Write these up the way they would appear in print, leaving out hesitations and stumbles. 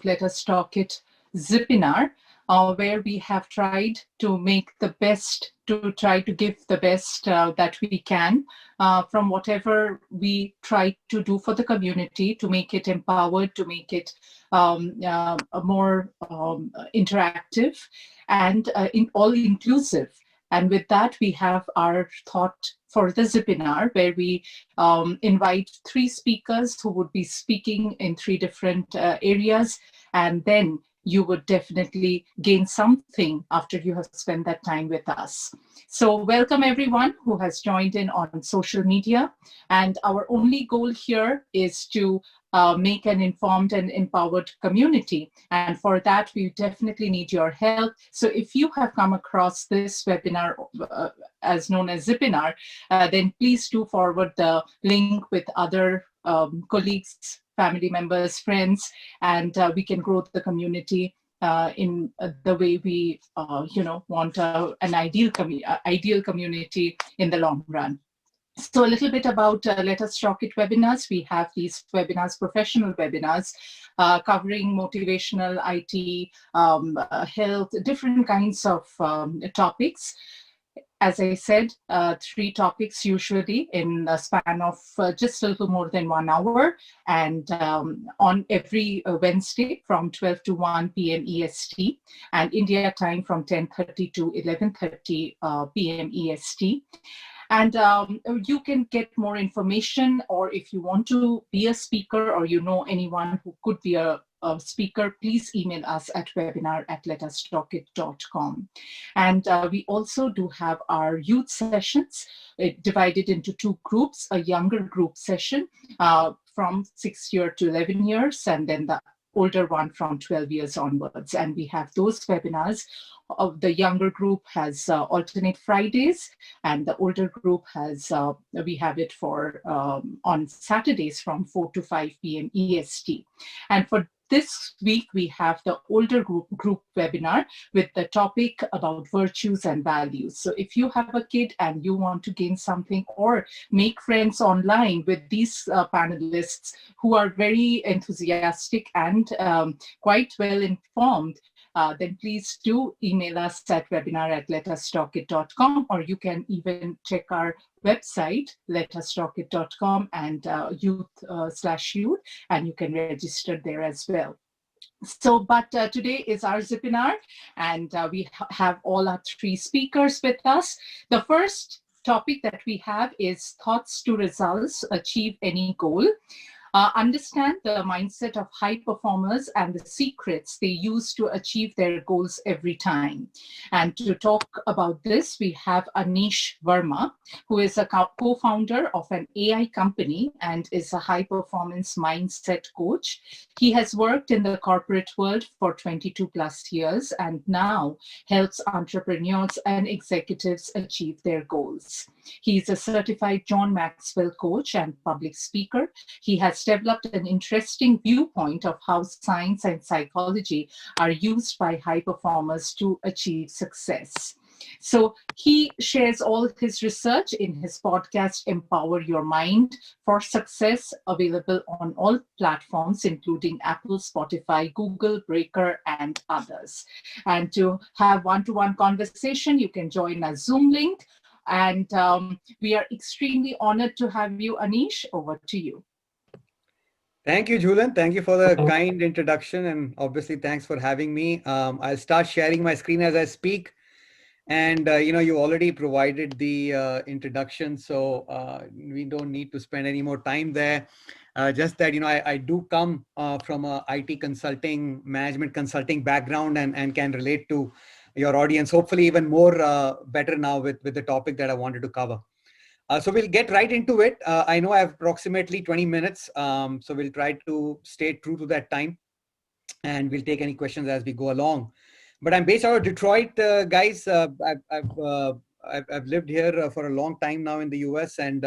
Let Us Talk It Zipinar, where we have tried to make the best, to try to give the best that we can from whatever we try to do for the community, to make it empowered, to make it more interactive and all inclusive. And with that, we have our thought for the Zipinar, where we invite 3 speakers who would be speaking in 3 different areas, and then you would definitely gain something after you have spent that time with us. So welcome everyone who has joined in on social media. And our only goal here is to make an informed and empowered community. And for that, we definitely need your help. So if you have come across this webinar as known as Zipinar, then please do forward the link with other colleagues, family members, friends, and we can grow the community in the way we, want an ideal community in the long run. So a little bit about Let Us Talk It webinars. We have these webinars, professional webinars, covering motivational, IT, health, different kinds of topics. As I said, 3 topics usually in a span of just a little more than 1 hour, and on every Wednesday from 12 to 1 p.m. EST, and India time from 10:30 to 11:30 p.m. EST. And you can get more information, or if you want to be a speaker or you know anyone who could be a speaker, please email us at webinar@letustalkit.com. And we also do have our youth sessions divided into 2 groups, a younger group session from 6 years to 11 years, and then the older one from 12 years onwards. And we have those webinars. Of the younger group has alternate Fridays, and the older group has, we have it for on Saturdays from 4 to 5 p.m. EST. And for this week, we have the older group webinar with the topic about virtues and values. So if you have a kid and you want to gain something or make friends online with these panelists who are very enthusiastic and quite well informed, then please do email us at webinar@letustalkit.com, or you can even check our website, letustalkit.com, and youth/youth, and you can register there as well. So, but today is our Zipinar, and we have all our 3 speakers with us. The first topic that we have is thoughts to results, achieve any goal. Understand the mindset of high performers and the secrets they use to achieve their goals every time. And to talk about this, we have Anish Verma, who is a co-founder of an AI company and is a high performance mindset coach. He has worked in the corporate world for 22 plus years and now helps entrepreneurs and executives achieve their goals. He's a certified John Maxwell coach and public speaker. He has developed an interesting viewpoint of how science and psychology are used by high performers to achieve success. So he shares all his research in his podcast, Empower Your Mind for Success, available on all platforms, including Apple, Spotify, Google, Breaker, and others. And to have one-to-one conversation, you can join our Zoom link. And we are extremely honored to have you, Anish. Over to you. Thank you, Julian. Thank you for the kind introduction. And obviously, thanks for having me. I'll start sharing my screen as I speak. And, you already provided the introduction, so we don't need to spend any more time there. Just that, I do come from a IT consulting, management consulting background and can relate to your audience, hopefully even more better now with the topic that I wanted to cover. So we'll get right into it. I know I have approximately 20 minutes, so we'll try to stay true to that time, and we'll take any questions as we go along. But I'm based out of Detroit, guys. I've lived here for a long time now in the US, and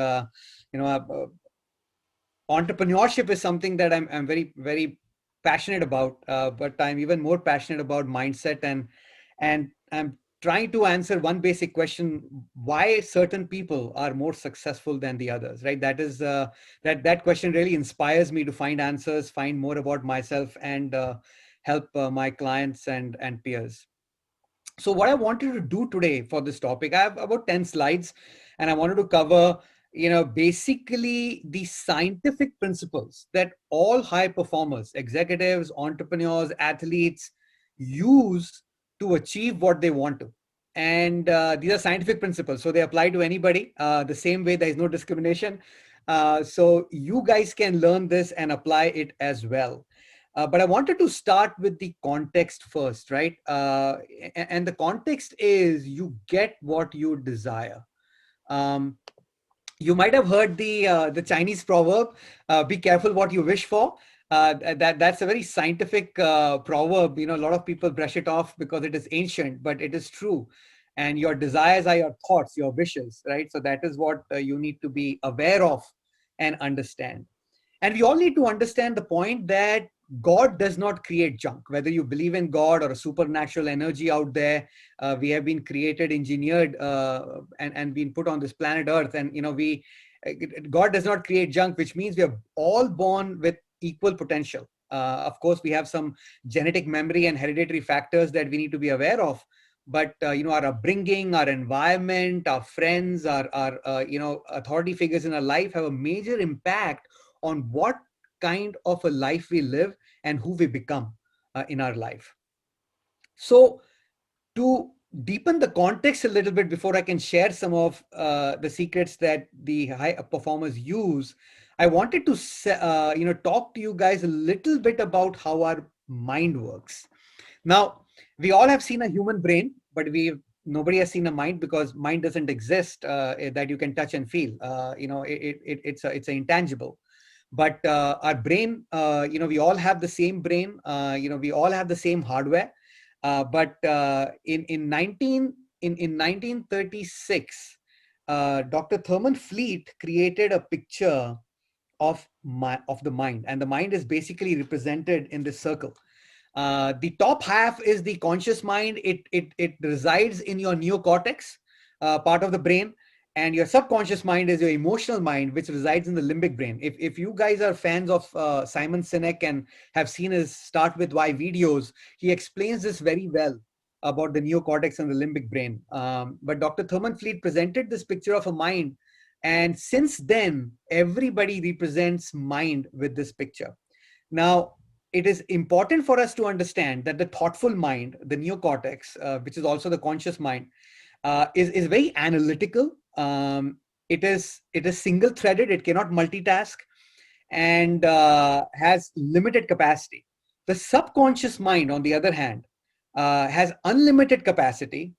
entrepreneurship is something that I'm very, very passionate about. But I'm even more passionate about mindset, and I'm trying to answer one basic question: why certain people are more successful than the others, right? That is that question really inspires me to find answers, find more about myself, and help my clients and peers. So what I wanted to do today for this topic, I have about 10 slides, and I wanted to cover, basically the scientific principles that all high performers, executives, entrepreneurs, athletes use to achieve what they want to. And these are scientific principles, so they apply to anybody the same way. There is no discrimination. So you guys can learn this and apply it as well. But I wanted to start with the context first, right? And the context is you get what you desire. Um, you might have heard the Chinese proverb, "Be careful what you wish for." That's a very scientific proverb. A lot of people brush it off because it is ancient, but it is true. And your desires are your thoughts, your wishes, right? So that is what you need to be aware of and understand. And we all need to understand the point that God does not create junk. Whether you believe in God or a supernatural energy out there, we have been created, engineered, and been put on this planet Earth. And God does not create junk, which means we are all born with equal potential. Of course, we have some genetic memory and hereditary factors that we need to be aware of. But our upbringing, our environment, our friends, our authority figures in our life have a major impact on what kind of a life we live and who we become in our life. So to deepen the context a little bit before I can share some of the secrets that the high performers use, I wanted to talk to you guys a little bit about how our mind works. Now, we all have seen a human brain, but nobody has seen a mind, because mind doesn't exist that you can touch and feel. It's an intangible. But our brain, we all have the same brain. We all have the same hardware. But in 1936, Dr. Thurman Fleet created a picture of the mind, and the mind is basically represented in this circle. The top half is the conscious mind. It resides in your neocortex part of the brain, and your subconscious mind is your emotional mind, which resides in the limbic brain. If you guys are fans of Simon Sinek and have seen his Start With Why videos, he explains this very well about the neocortex and the limbic brain. But Dr. Thurman Fleet presented this picture of a mind, and since then, everybody represents mind with this picture. Now, it is important for us to understand that the thoughtful mind, the neocortex, which is also the conscious mind, is very analytical. It is single-threaded. It cannot multitask, and has limited capacity. The subconscious mind, on the other hand, has unlimited capacity,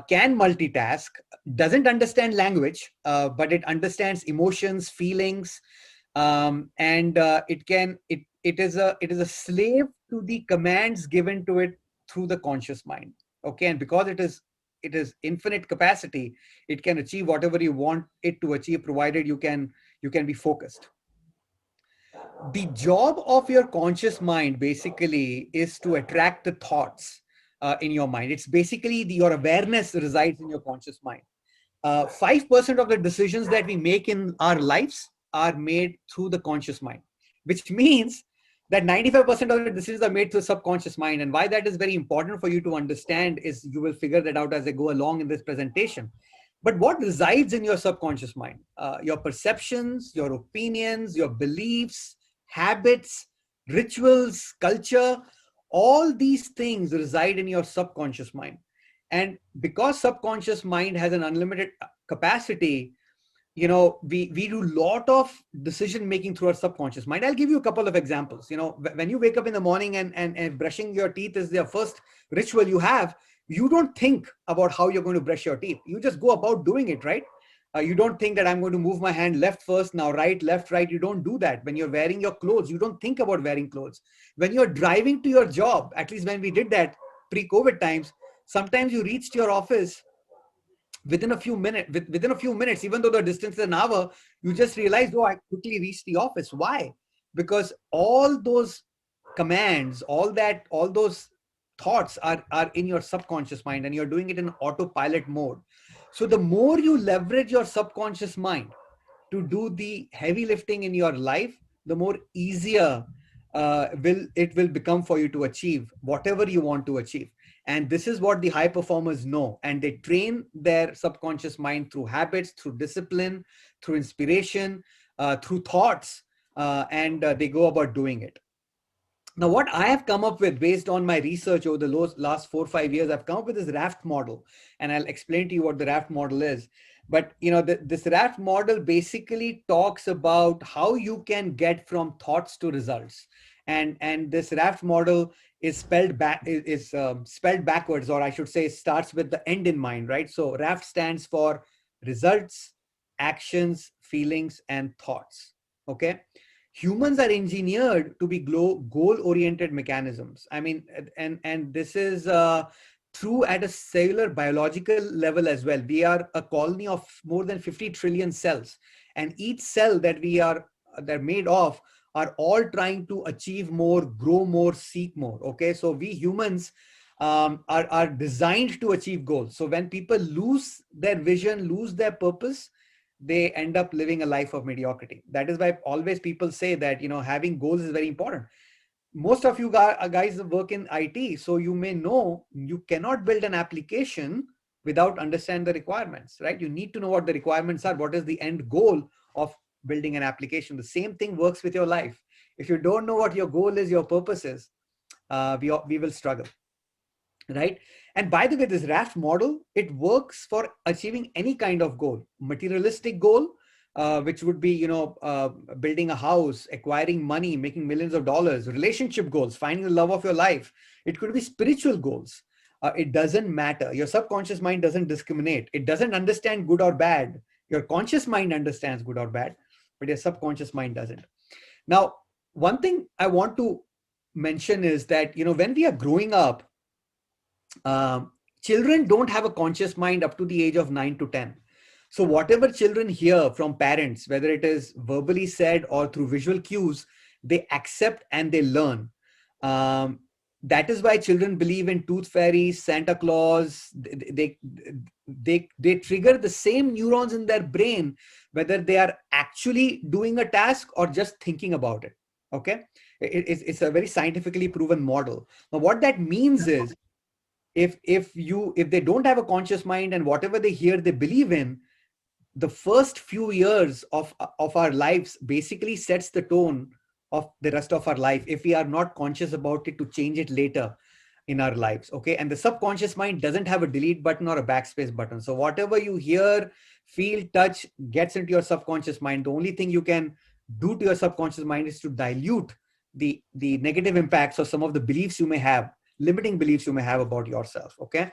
can multitask, doesn't understand language, but it understands emotions, feelings, and it is a slave to the commands given to it through the conscious mind. Okay, and because it is infinite capacity, it can achieve whatever you want it to achieve, provided you can be focused. The job of your conscious mind basically is to attract the thoughts in your mind. It's basically your awareness resides in your conscious mind. 5% of the decisions that we make in our lives are made through the conscious mind, which means that 95% of the decisions are made through subconscious mind. And why that is very important for you to understand is you will figure that out as I go along in this presentation. But what resides in your subconscious mind? Your perceptions, your opinions, your beliefs, habits, rituals, culture, all these things reside in your subconscious mind. And because subconscious mind has an unlimited capacity, we do a lot of decision making through our subconscious mind. I'll give you a couple of examples. When you wake up in the morning and brushing your teeth is the first ritual you have, you don't think about how you're going to brush your teeth. You just go about doing it, right? You don't think that I'm going to move my hand left first, now right, left, right. You don't do that. When you're wearing your clothes, you don't think about wearing clothes. When you're driving to your job, at least when we did that pre-COVID times, sometimes you reached your office within a few minutes, even though the distance is an hour, you just realize, oh, I quickly reached the office. Why? Because all those commands, all those thoughts are in your subconscious mind, and you're doing it in autopilot mode. So the more you leverage your subconscious mind to do the heavy lifting in your life, the more easier will become for you to achieve whatever you want to achieve. And this is what the high performers know, and they train their subconscious mind through habits, through discipline, through inspiration, through thoughts, and they go about doing it. Now, what I have come up with based on my research over the last 4 or 5 years, I've come up with this raft model, and I'll explain to you what the raft model is. But this raft model basically talks about how you can get from thoughts to results. And this raft model is spelled backwards, or I should say, starts with the end in mind, right? So raft stands for results, actions, feelings, and thoughts. Okay. Humans are engineered to be goal-oriented mechanisms. I mean, and this is true at a cellular biological level as well. We are a colony of more than 50 trillion cells, and each cell that they're made of are all trying to achieve more, grow more, seek more. Okay, so we humans are designed to achieve goals. So when people lose their vision, lose their purpose, they end up living a life of mediocrity. That is why always people say that, having goals is very important. Most of you guys work in IT, so you may know you cannot build an application without understand the requirements, right? You need to know what the requirements are. What is the end goal of building an application? The same thing works with your life. If you don't know what your goal is, your purpose is, we will struggle. Right? And by the way, this raft model, it works for achieving any kind of goal. Materialistic goal, which would be, building a house, acquiring money, making millions of dollars. Relationship goals, finding the love of your life. It could be spiritual goals. It doesn't matter. Your subconscious mind doesn't discriminate. It doesn't understand good or bad. Your conscious mind understands good or bad, but your subconscious mind doesn't. Now, one thing I want to mention is that, when we are growing up, children don't have a conscious mind up to the age of 9 to 10. So whatever children hear from parents, whether it is verbally said or through visual cues, they accept and they learn. That is why children believe in tooth fairies, Santa Claus. They trigger the same neurons in their brain, whether they are actually doing a task or just thinking about it. Okay, it's a very scientifically proven model. Now, what that means is, if they don't have a conscious mind and whatever they hear they believe in, the first few years of our lives basically sets the tone of the rest of our life, if we are not conscious about it to change it later in our lives. Okay, and the subconscious mind doesn't have a delete button or a backspace button. So whatever you hear, feel, touch gets into your subconscious mind. The only thing you can do to your subconscious mind is to dilute the negative impacts of some of the beliefs you may have, limiting beliefs you may have about yourself. Okay,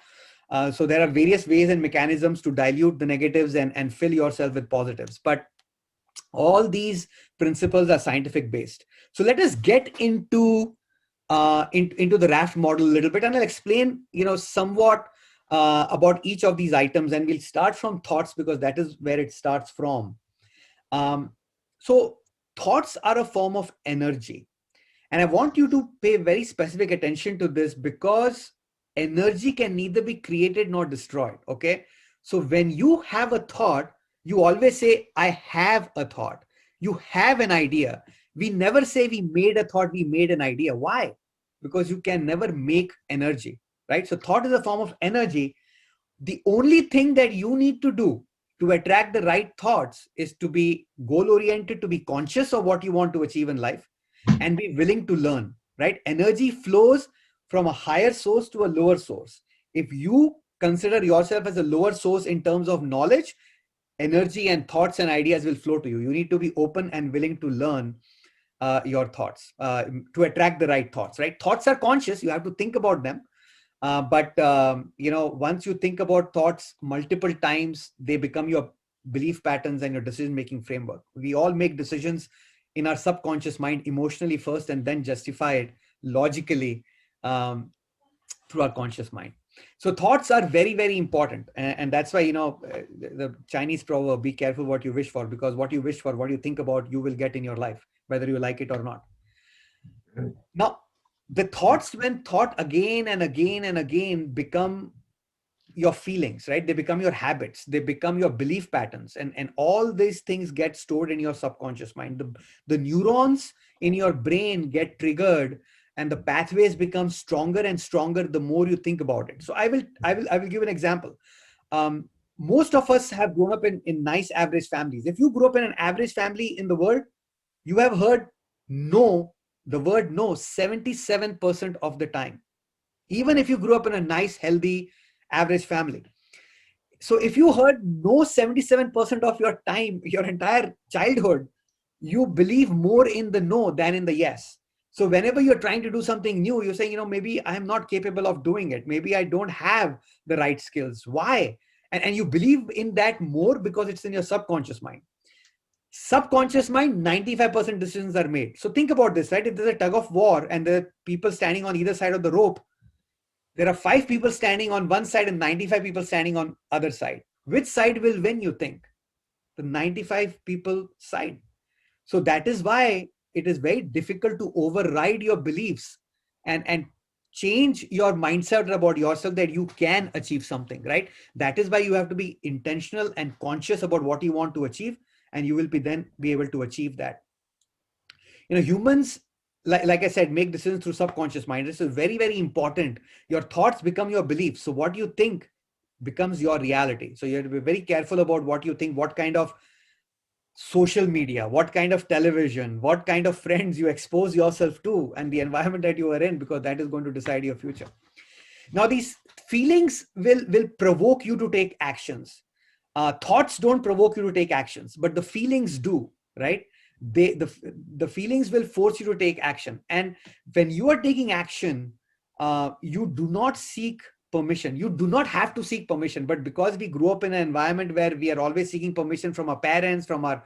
so there are various ways and mechanisms to dilute the negatives and fill yourself with positives, but all these principles are scientific based. So let us get into the raft model a little bit, and I'll explain somewhat about each of these items, and we'll start from thoughts because that is where it starts from. So thoughts are a form of energy. And I want you to pay very specific attention to this, because energy can neither be created nor destroyed. Okay. So when you have a thought, you always say, I have a thought. You have an idea. We never say we made a thought, we made an idea. Why? Because you can never make energy, right? So thought is a form of energy. The only thing that you need to do to attract the right thoughts is to be goal-oriented, to be conscious of what you want to achieve in life, and be willing to learn, right? Energy flows from a higher source to a lower source. If you consider yourself as a lower source in terms of knowledge, energy and thoughts and ideas will flow to you. You need to be open and willing to learn your thoughts to attract the right thoughts, right? Thoughts are conscious. You have to think about them. But once you think about thoughts multiple times, they become your belief patterns and your decision-making framework. We all make decisions in our subconscious mind emotionally first, and then justify it logically through our conscious mind. So thoughts are very, very important. And that's why, the Chinese proverb, be careful what you wish for, because what you wish for, what you think about, you will get in your life, whether you like it or not. Now, the thoughts, when thought again and again and again, become your feelings, right? They become your habits, they become your belief patterns, and all these things get stored in your subconscious mind. The neurons in your brain get triggered, and the pathways become stronger and stronger the more you think about it. So I will give an example. um, Most of us have grown up in nice average families. If you grew up in an average family in the world, you have heard no, the word no 77% of the time, even if you grew up in a nice, healthy, average family. So if you heard no 77% of your time, your entire childhood, you believe more in the no than in the yes. So whenever you're trying to do something new, you're saying, maybe I'm not capable of doing it. Maybe I don't have the right skills. Why? And you believe in that more because it's in your subconscious mind. Subconscious mind, 95% decisions are made. So think about this, right? If there's a tug of war and there are people standing on either side of the rope, there are 5 people standing on one side and 95 people standing on other side. Which side will win, you think? The 95 people side. So that is why it is very difficult to override your beliefs and change your mindset about yourself that you can achieve something, right? That is why you have to be intentional and conscious about what you want to achieve, and you will be able to achieve that. Humans, like I said, make decisions through subconscious mind. This is very, very important. Your thoughts become your beliefs. So what you think becomes your reality. So you have to be very careful about what you think, what kind of social media, what kind of television, what kind of friends you expose yourself to, and the environment that you are in, because that is going to decide your future. Now, these feelings will provoke you to take actions. Thoughts don't provoke you to take actions, but the feelings do, right? The feelings will force you to take action. And when you are taking action, you do not seek permission. You do not have to seek permission, but because we grew up in an environment where we are always seeking permission from our parents, from our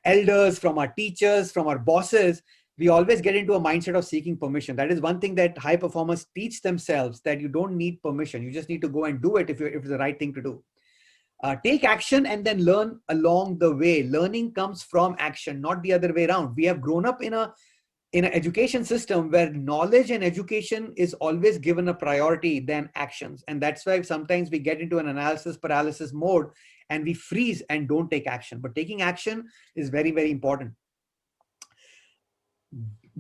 elders, from our teachers, from our bosses, we always get into a mindset of seeking permission. That is one thing that high performers teach themselves, that you don't need permission. You just need to go and do it if it's the right thing to do. Take action and then learn along the way. Learning comes from action, not the other way around. We have grown up in an education system where knowledge and education is always given a priority than actions. And that's why sometimes we get into an analysis paralysis mode and we freeze and don't take action. But taking action is very, very important.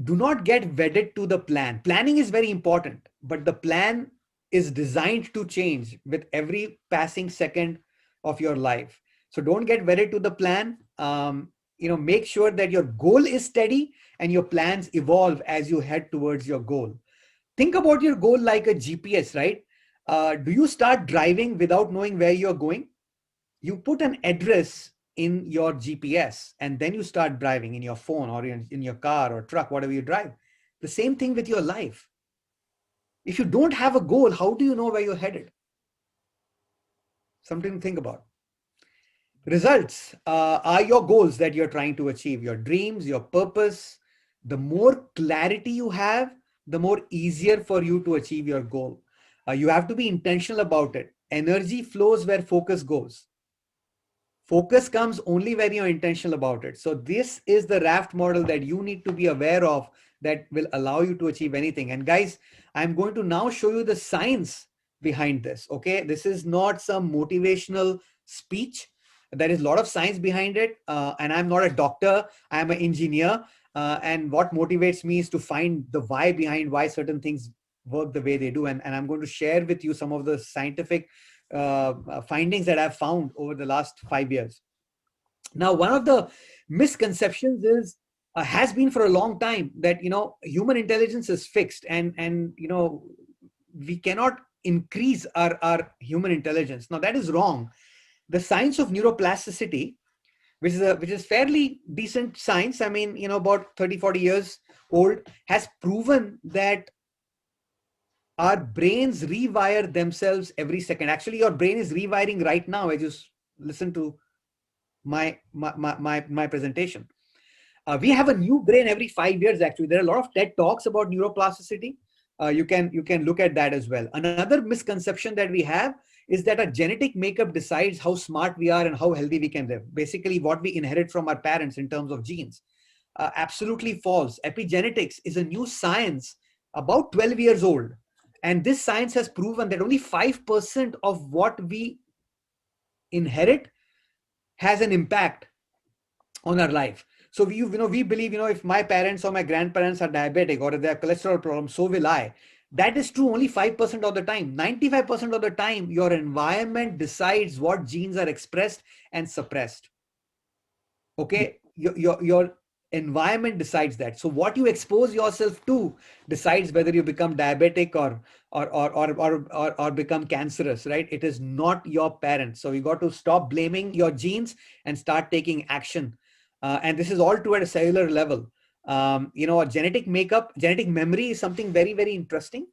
Do not get wedded to the plan. Planning is very important, but the plan is designed to change with every passing second of your life. So don't get wedded to the plan. Make sure that your goal is steady and your plans evolve as you head towards your goal. Think about your goal like a GPS, right? Do you start driving without knowing where you're going? You put an address in your GPS and then you start driving in your phone or in your car or truck, whatever you drive. The same thing with your life. If you don't have a goal, how do you know where you're headed? Something to think about. Results are your goals that you're trying to achieve, your dreams, your purpose. The more clarity you have, the more easier for you to achieve your goal. You have to be intentional about it. Energy flows where focus goes. Focus comes only when you're intentional about it. So this is the raft model that you need to be aware of that will allow you to achieve anything. And guys, I'm going to now show you the science behind this. Okay, this is not some motivational speech. There is a lot of science behind it. And I'm not a doctor. I'm an engineer. And what motivates me is to find the why behind why certain things work the way they do. And I'm going to share with you some of the scientific findings that I've found over the last 5 years. Now, one of the misconceptions is has been for a long time that human intelligence is fixed and we cannot increase our human intelligence. Now, that is wrong. The science of neuroplasticity, which is fairly decent science, I mean, about 30-40 years old, has proven that our brains rewire themselves every second. Actually, your brain is rewiring right now as you listen to my presentation. We have a new brain every 5 years. Actually, there are a lot of TED talks about neuroplasticity. You can look at that as well. Another misconception that we have is that our genetic makeup decides how smart we are and how healthy we can live. Basically, what we inherit from our parents in terms of genes. Absolutely false. Epigenetics is a new science about 12 years old. And this science has proven that only 5% of what we inherit has an impact on our life. So we believe, if my parents or my grandparents are diabetic or if they have cholesterol problems, so will I. That is true only 5% of the time. 95% of the time, your environment decides what genes are expressed and suppressed. Okay, your environment decides that. So what you expose yourself to decides whether you become diabetic or become cancerous, right? It is not your parents. So you got to stop blaming your genes and start taking action. And this is all true at a cellular level. Genetic makeup, genetic memory is something very, very interesting.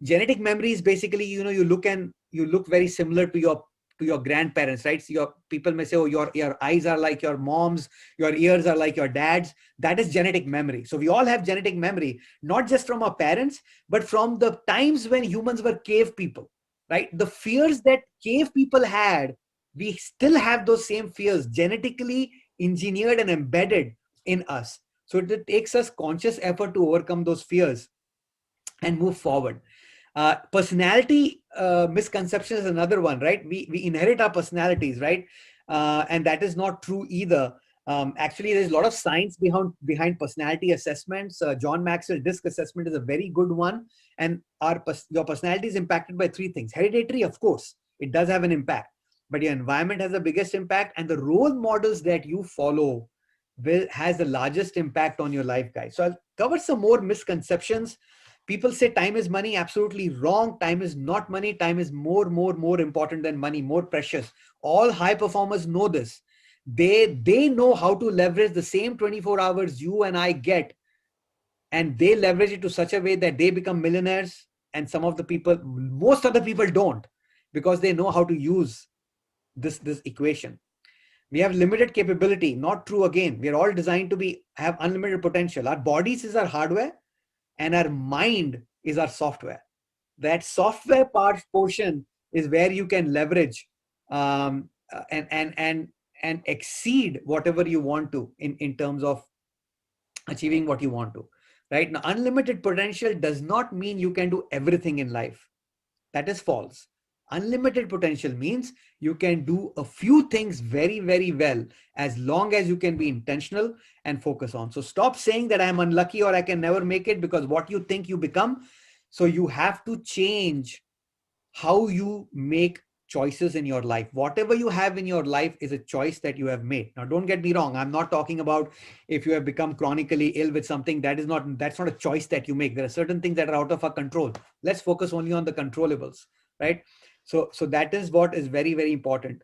Genetic memory is basically, you look very similar to your grandparents, right? So your people may say, oh, your eyes are like your mom's, your ears are like your dad's. That is genetic memory. So we all have genetic memory, not just from our parents, but from the times when humans were cave people, right? The fears that cave people had, we still have those same fears genetically engineered and embedded in us. So it takes us conscious effort to overcome those fears and move forward. Personality misconception is another one, right? We inherit our personalities, right? And that is not true either. Actually, there's a lot of science behind personality assessments. John Maxwell DISC assessment is a very good one. And your personality is impacted by three things. Hereditary, of course, it does have an impact, but your environment has the biggest impact, and the role models that you follow has the largest impact on your life, guys. So I'll cover some more misconceptions. People say time is money. Absolutely wrong. Time is not money. Time is more important than money, more precious. All high performers know this. They know how to leverage the same 24 hours you and I get, and they leverage it to such a way that they become millionaires. And most other people don't, because they know how to use this equation. We have limited capability. Not true again. We are all designed to have unlimited potential. Our bodies is our hardware, and our mind is our software. That software portion is where you can leverage and exceed whatever you want to in terms of achieving what you want to. Right now, unlimited potential does not mean you can do everything in life. That is false. Unlimited potential means you can do a few things very, very well, as long as you can be intentional and focus on. So stop saying that I'm unlucky or I can never make it, because what you think you become. So you have to change how you make choices in your life. Whatever you have in your life is a choice that you have made. Now, don't get me wrong. I'm not talking about if you have become chronically ill with something. That's not a choice that you make. There are certain things that are out of our control. Let's focus only on the controllables, right? So that is what is very, very important.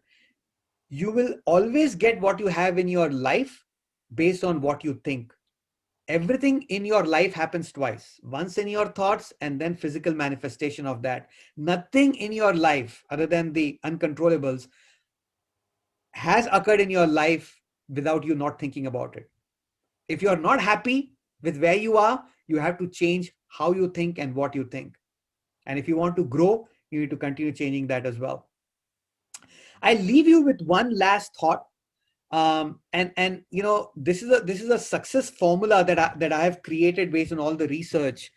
You will always get what you have in your life based on what you think. Everything in your life happens twice. Once in your thoughts, and then physical manifestation of that. Nothing in your life other than the uncontrollables has occurred in your life without you not thinking about it. If you're not happy with where you are, you have to change how you think and what you think. And if you want to grow, you need to continue changing that as well. I leave you with one last thought. This is a success formula that I have created based on all the research.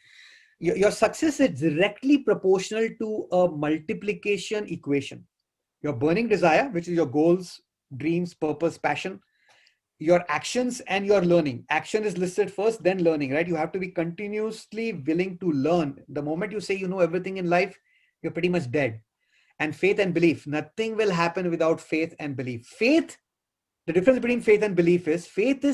Your success is directly proportional to a multiplication equation. Your burning desire, which is your goals, dreams, purpose, passion, your actions, and your learning. Action is listed first, then learning, right? You have to be continuously willing to learn. The moment you say you know everything in life, you're pretty much dead. And faith and belief. Nothing will happen without faith and belief. The difference between faith and belief is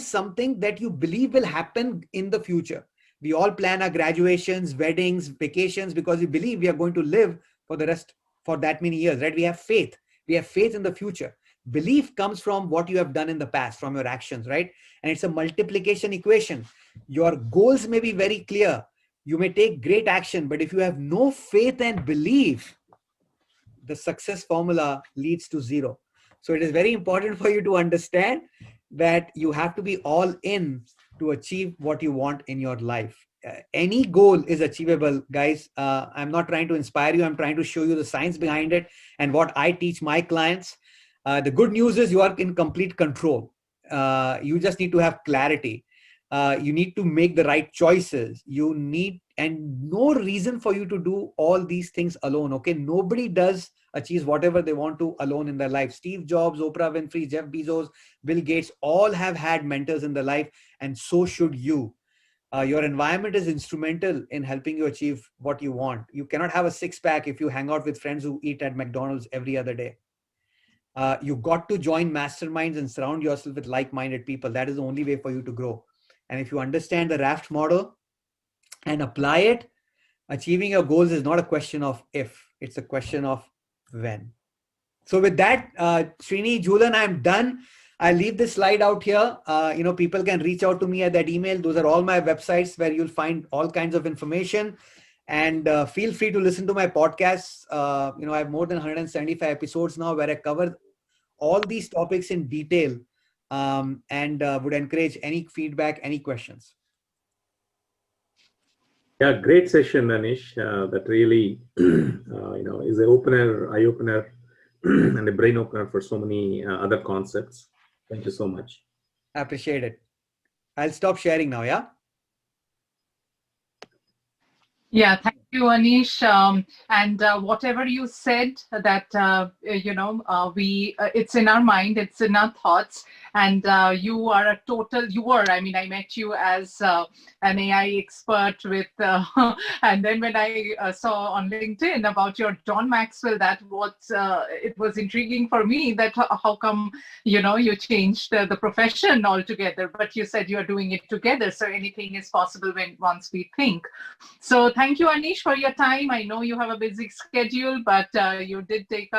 something that you believe will happen in the future. We all plan our graduations, weddings, vacations, because we believe we are going to live for that many years, right? We have faith. We have faith in the future. Belief comes from what you have done in the past, from your actions, right? And it's a multiplication equation. Your goals may be very clear. You may take great action, but if you have no faith and belief, the success formula leads to zero. So it is very important for you to understand that you have to be all in to achieve what you want in your life. Any goal is achievable, guys. I'm not trying to inspire you. I'm trying to show you the science behind it and what I teach my clients. The good news is you are in complete control. You just need to have clarity. You need to make the right choices. You need and no reason for you to do all these things alone. Okay, nobody does achieves whatever they want to alone in their life. Steve Jobs, Oprah Winfrey, Jeff Bezos, Bill Gates, all have had mentors in their life, and so should you. Your environment is instrumental in helping you achieve what you want. You cannot have a six-pack if you hang out with friends who eat at McDonald's every other day. You got to join masterminds and surround yourself with like-minded people. That is the only way for you to grow. And if you understand the raft model and apply it, achieving your goals is not a question of if, it's a question of when. So with that, Srini, Julian, I'm done. I'll leave this slide out here. People can reach out to me at that email. Those are all my websites where you'll find all kinds of information. And feel free to listen to my podcasts. I have more than 175 episodes now where I cover all these topics in detail, and would encourage any feedback, any questions. Yeah, great session, Anish. That really, is an opener, eye opener, and a brain opener for so many other concepts. Thank you so much. I appreciate it. I'll stop sharing now. Yeah. Yeah, thank you, Anish. And whatever you said, that it's in our mind, it's in our thoughts, and you are a total. I met you as an AI expert with, and then when I saw on LinkedIn about your John Maxwell, it was intriguing for me that how come you changed the profession altogether, but you said you are doing it together. So anything is possible once we think. So thank you, Anish, for your time. I know you have a busy schedule, but you did take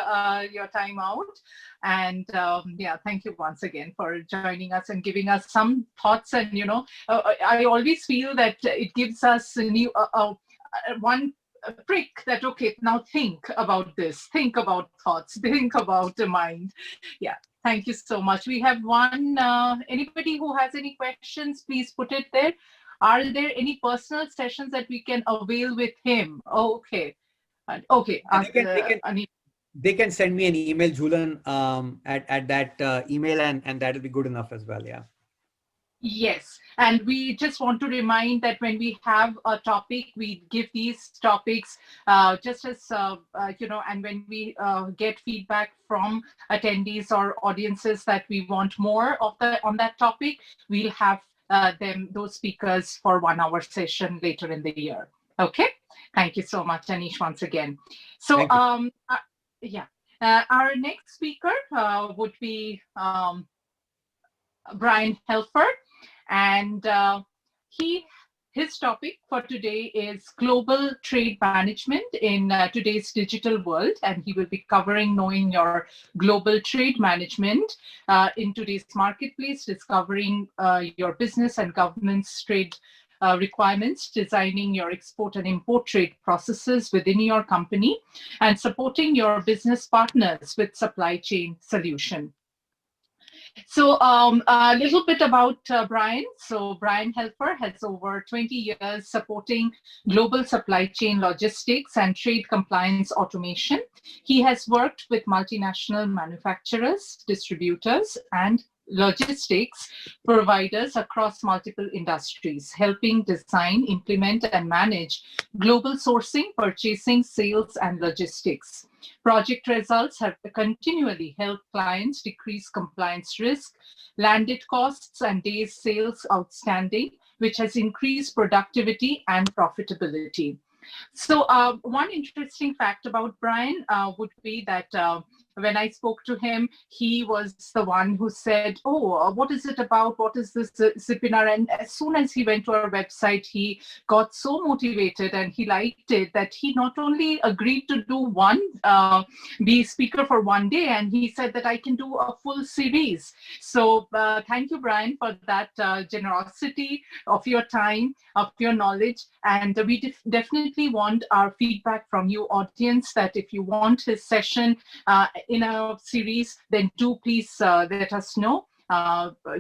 your time out. And thank you once again for joining us and giving us some thoughts. And, I always feel that it gives us a new one prick that, okay, now think about this, think about thoughts, think about the mind. Yeah. Thank you so much. We have anybody who has any questions, please put it there. Are there any personal sessions that we can avail with him? Oh, okay. Okay. They can send me an email, Julian, at that email, and that'll be good enough as well. Yeah. Yes. And we just want to remind that when we have a topic, we give these topics just as, and when we get feedback from attendees or audiences that we want more on that topic, we'll have those speakers for 1 hour session later in the year. Okay. Thank you so much, Anish, once again. So, our next speaker would be Brian Helfer, and his topic for today is global trade management in today's digital world, and he will be covering knowing your global trade management in today's marketplace, discovering your business and governance trade requirements, designing your export and import trade processes within your company, and supporting your business partners with supply chain solution. So a little bit about Brian. So Brian Helfer has over 20 years supporting global supply chain logistics and trade compliance automation. He has worked with multinational manufacturers, distributors, and logistics providers across multiple industries, helping design, implement, and manage global sourcing, purchasing, sales, and logistics. Project results have continually helped clients decrease compliance risk, landed costs, and days sales outstanding, which has increased productivity and profitability. So one interesting fact about Brian would be that when I spoke to him, he was the one who said, oh, what is it about? What is this Zipinar? And as soon as he went to our website, he got so motivated and he liked it that he not only agreed to do be speaker for 1 day, and he said that I can do a full series. So thank you, Brian, for that generosity of your time, of your knowledge. And we definitely want our feedback from you, audience, that if you want his session in a series, then do please let us know.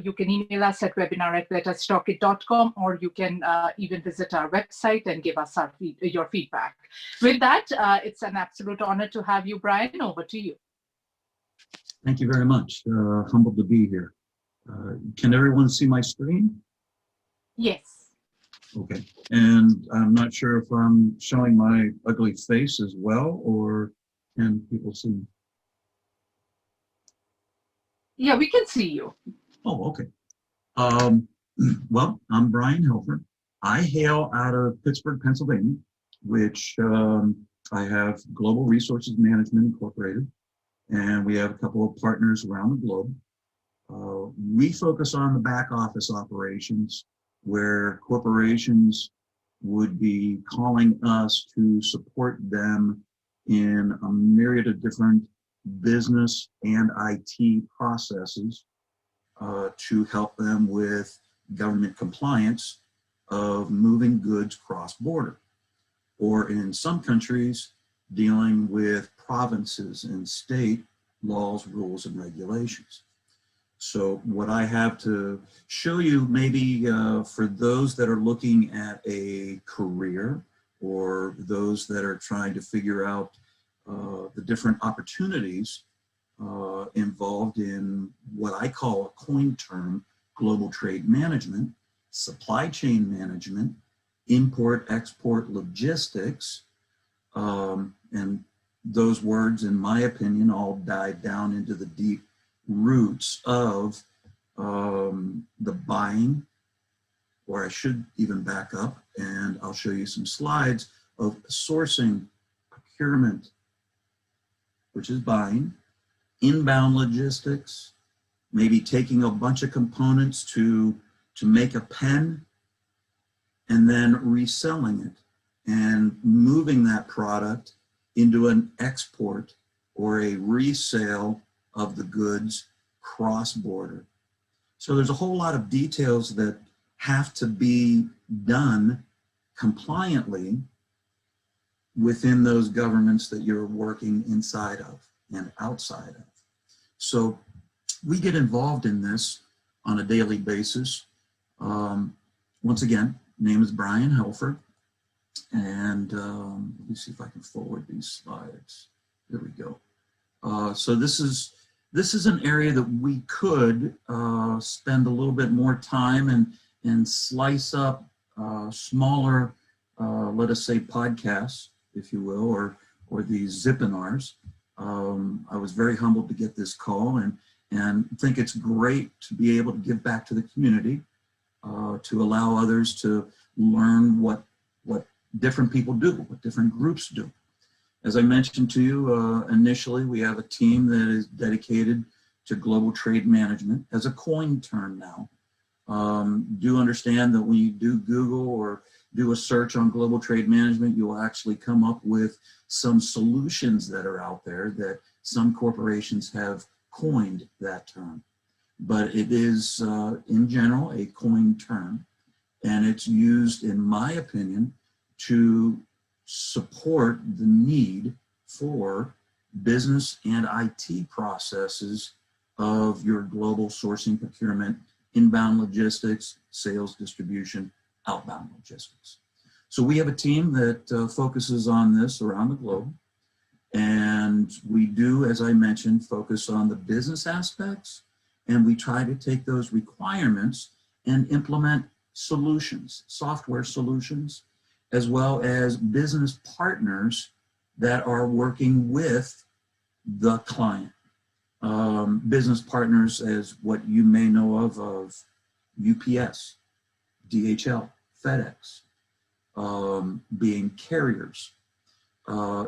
You can email us at webinar@letustalkit.com, or you can even visit our website and give us your feedback. With that, it's an absolute honor to have you, Brian. Over to you. Thank you very much. Humbled to be here. Can everyone see my screen? Yes. Okay. And I'm not sure if I'm showing my ugly face as well, or can people see me? Yeah, we can see you. Oh, okay. Well, I'm Brian Hilford. I hail out of Pittsburgh, Pennsylvania, which I have Global Resources Management Incorporated, and we have a couple of partners around the globe. We focus on the back office operations where corporations would be calling us to support them in a myriad of different business and IT processes to help them with government compliance of moving goods cross-border, or in some countries, dealing with provinces and state laws, rules, and regulations. So what I have to show you, maybe for those that are looking at a career, or those that are trying to figure out the different opportunities involved in what I call a coin term, global trade management, supply chain management, import-export logistics, and those words, in my opinion, all dive down into the deep roots of the buying, or I should even back up, and I'll show you some slides of sourcing, procurement, which is buying, inbound logistics, maybe taking a bunch of components to make a pen and then reselling it and moving that product into an export or a resale of the goods cross-border. So there's a whole lot of details that have to be done compliantly within those governments that you're working inside of and outside of. So we get involved in this on a daily basis. Once again, name is Brian Helford, and let me see if I can forward these slides. There we go. So this is an area that we could spend a little bit more time and slice up smaller, let us say, podcasts, if you will, or these zipinars. I was very humbled to get this call and think it's great to be able to give back to the community, to allow others to learn what different people do, what different groups do. As I mentioned to you initially, we have a team that is dedicated to global trade management as a coin term now. Do understand that when you do Google or do a search on global trade management, you will actually come up with some solutions that are out there that some corporations have coined that term. But it is, in general, a coined term, and it's used, in my opinion, to support the need for business and IT processes of your global sourcing, procurement, inbound logistics, sales, distribution, outbound logistics. So we have a team that focuses on this around the globe. And we do, as I mentioned, focus on the business aspects, and we try to take those requirements and implement solutions, software solutions, as well as business partners that are working with the client. Business partners as what you may know of UPS, DHL, FedEx, being carriers.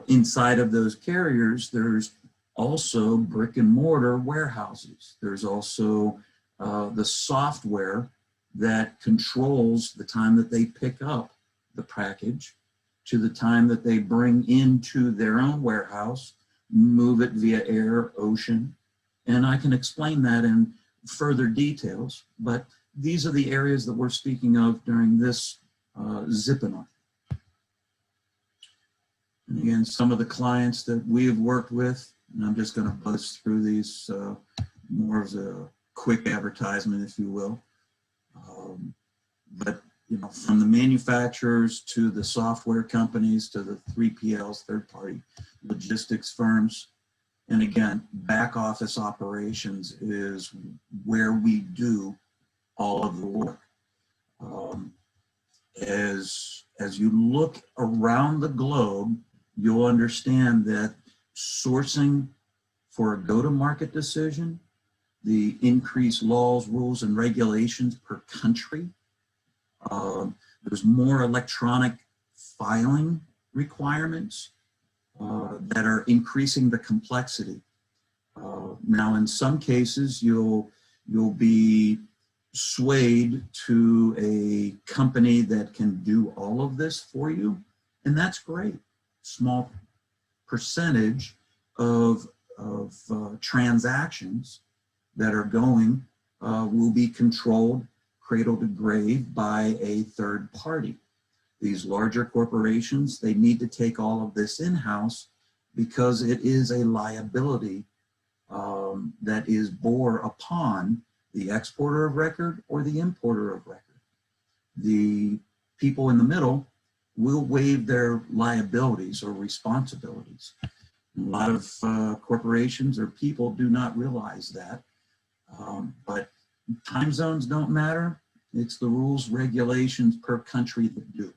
Inside of those carriers, there's also brick and mortar warehouses. There's also the software that controls the time that they pick up the package to the time that they bring into their own warehouse, move it via air, ocean. And I can explain that in further details, but these are the areas that we're speaking of during this Zipinar. And again, some of the clients that we have worked with, and I'm just going to buzz through these more as a quick advertisement, if you will. But you know, from the manufacturers to the software companies to the 3PLs, third-party logistics firms, and again, back office operations is where we do all of the work. as you look around the globe, you'll understand that sourcing for a go-to-market decision, the increased laws, rules, and regulations per country, there's more electronic filing requirements that are increasing the complexity. Now, in some cases, you'll be swayed to a company that can do all of this for you, and that's great. Small percentage of transactions that are going will be controlled cradle to grave by a third party. These larger corporations, they need to take all of this in-house because it is a liability that is bore upon the exporter of record or the importer of record. The people in the middle will waive their liabilities or responsibilities. A lot of corporations or people do not realize that, but time zones don't matter. It's the rules, regulations per country that do.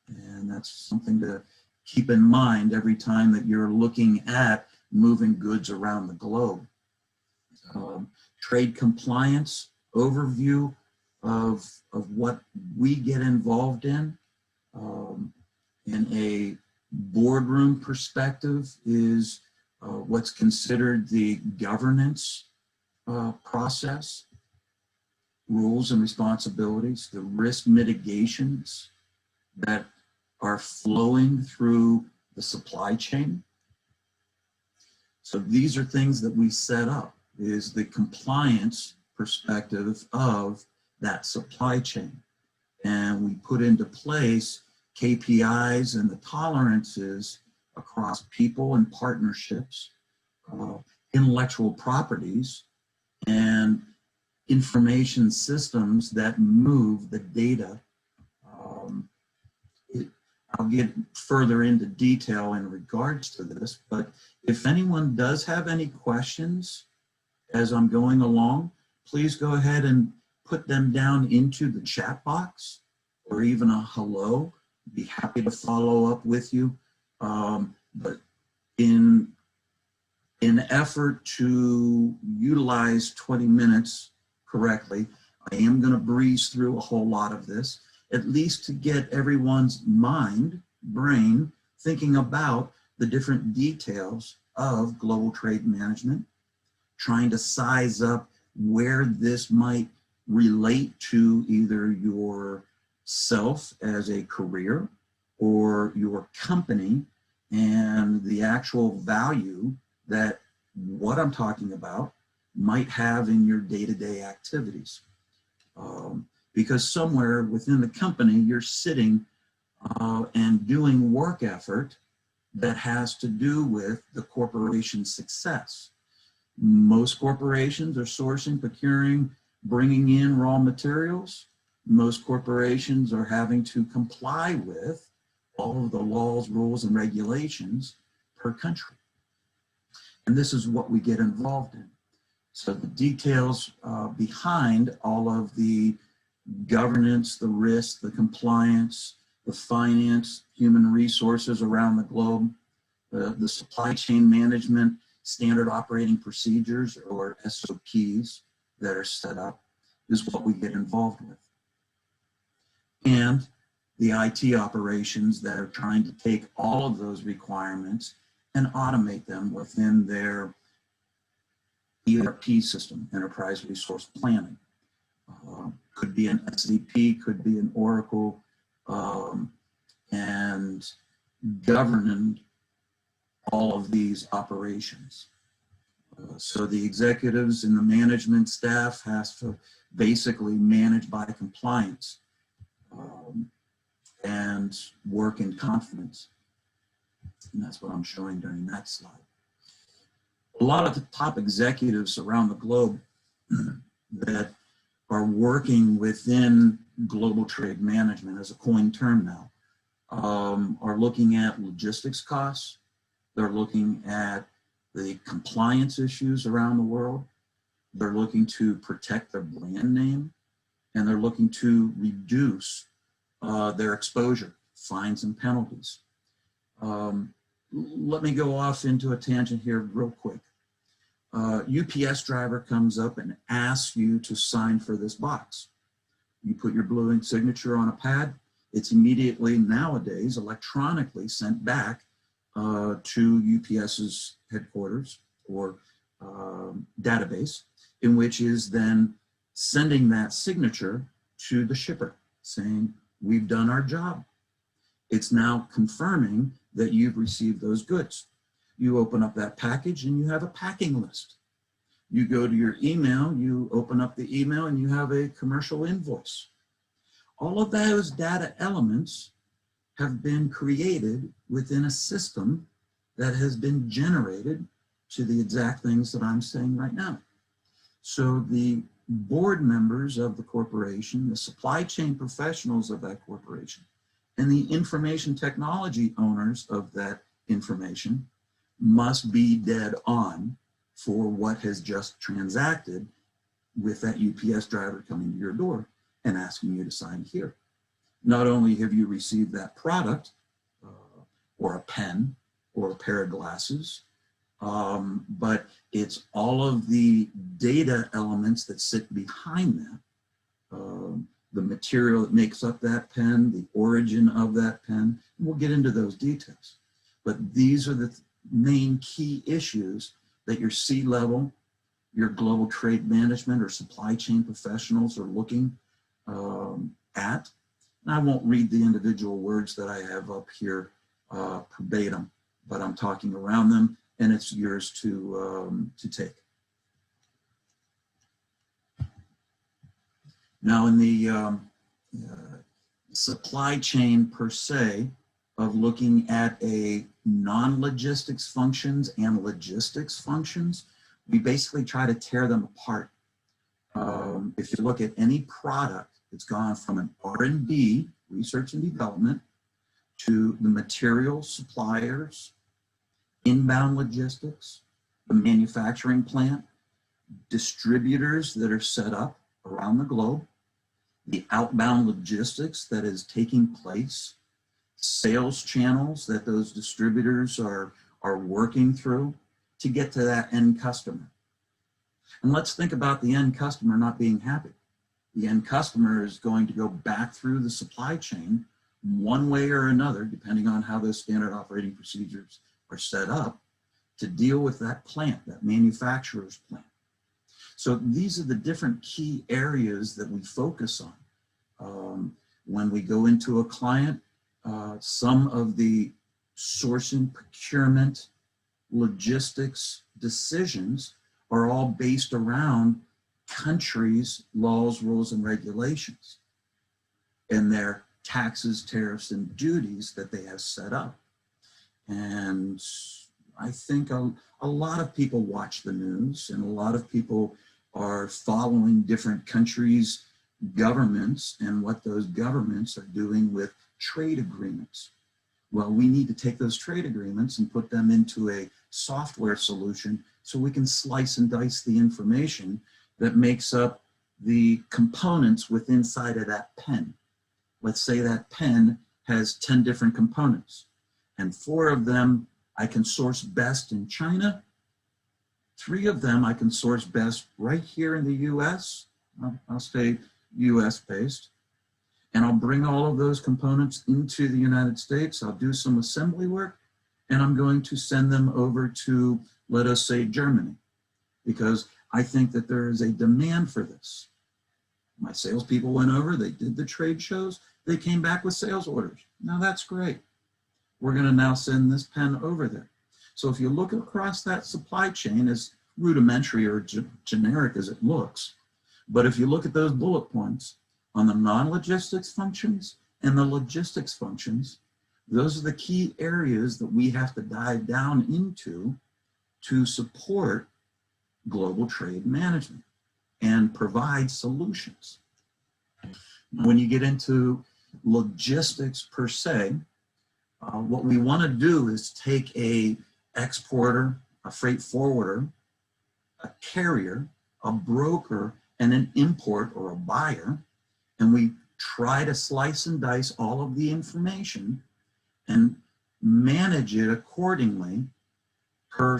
And that's something to keep in mind every time that you're looking at moving goods around the globe. Trade compliance overview of what we get involved in a boardroom perspective is what's considered the governance process, rules and responsibilities, the risk mitigations that are flowing through the supply chain. So these are things that we set up, is the compliance perspective of that supply chain. And we put into place KPIs and the tolerances across people and partnerships, intellectual properties, and information systems that move the data. I'll get further into detail in regards to this, but if anyone does have any questions as I'm going along, please go ahead and put them down into the chat box or even a hello. I'd be happy to follow up with you. But in effort to utilize 20 minutes correctly, I am going to breeze through a whole lot of this, at least to get everyone's brain, thinking about the different details of global trade management, trying to size up where this might relate to either yourself as a career or your company, and the actual value that what I'm talking about might have in your day-to-day activities. Because somewhere within the company, you're sitting and doing work effort that has to do with the corporation's success. Most corporations are sourcing, procuring, bringing in raw materials. Most corporations are having to comply with all of the laws, rules, and regulations per country. And this is what we get involved in. So the details behind all of the governance, the risk, the compliance, the finance, human resources around the globe, the supply chain management, standard operating procedures or SOPs that are set up is what we get involved with. And the IT operations that are trying to take all of those requirements and automate them within their ERP system, enterprise resource planning. Could be an SAP, could be an Oracle, and governing all of these operations. So the executives and the management staff has to basically manage by compliance and work in confidence. And that's what I'm showing during that slide. A lot of the top executives around the globe that are working within global trade management as a coined term now are looking at logistics costs. They're looking at the compliance issues around the world. They're looking to protect their brand name, and they're looking to reduce their exposure, fines and penalties. Let me go off into a tangent here real quick. UPS driver comes up and asks you to sign for this box. You put your blue ink signature on a pad. It's immediately nowadays electronically sent back to UPS's headquarters or database, in which is then sending that signature to the shipper saying, we've done our job. It's now confirming that you've received those goods. You open up that package and you have a packing list. You go to your email, you open up the email and you have a commercial invoice. All of those data elements have been created within a system that has been generated to the exact things that I'm saying right now. So the board members of the corporation, the supply chain professionals of that corporation, and the information technology owners of that information must be dead on for what has just transacted with that UPS driver coming to your door and asking you to sign here. Not only have you received that product or a pen or a pair of glasses, but it's all of the data elements that sit behind that. The material that makes up that pen, the origin of that pen. We'll get into those details. But these are the main key issues that your C-level, your global trade management or supply chain professionals are looking at. And I won't read the individual words that I have up here verbatim, but I'm talking around them, and it's yours to take. Now, in the supply chain per se, of looking at a non-logistics functions and logistics functions, we basically try to tear them apart. If you look at any product, it's gone from an R&D, research and development, to the material suppliers, inbound logistics, the manufacturing plant, distributors that are set up around the globe, the outbound logistics that is taking place, sales channels that those distributors are working through to get to that end customer. And let's think about the end customer not being happy. The end customer is going to go back through the supply chain one way or another, depending on how those standard operating procedures are set up, to deal with that plant, that manufacturer's plant. So these are the different key areas that we focus on. When we go into a client, some of the sourcing, procurement, logistics decisions are all based around countries' laws, rules, and regulations, and their taxes, tariffs, and duties that they have set up. And I think a lot of people watch the news, and a lot of people are following different countries' governments and what those governments are doing with trade agreements. Well, we need to take those trade agreements and put them into a software solution so we can slice and dice the information that makes up the components within inside of that pen. Let's say that pen has 10 different components, and 4 of them I can source best in China. 3 of them I can source best right here in the US. I'll stay US based. And I'll bring all of those components into the United States. I'll do some assembly work, and I'm going to send them over to, let us say, Germany, because I think that there is a demand for this. My salespeople went over, they did the trade shows, they came back with sales orders. Now that's great. We're going to now send this pen over there. So if you look across that supply chain, as rudimentary or generic as it looks, but if you look at those bullet points on the non-logistics functions and the logistics functions, those are the key areas that we have to dive down into to support global trade management and provide solutions. When you get into logistics per se, what we want to do is take a exporter, a freight forwarder, a carrier, a broker, and an import or a buyer, and we try to slice and dice all of the information and manage it accordingly per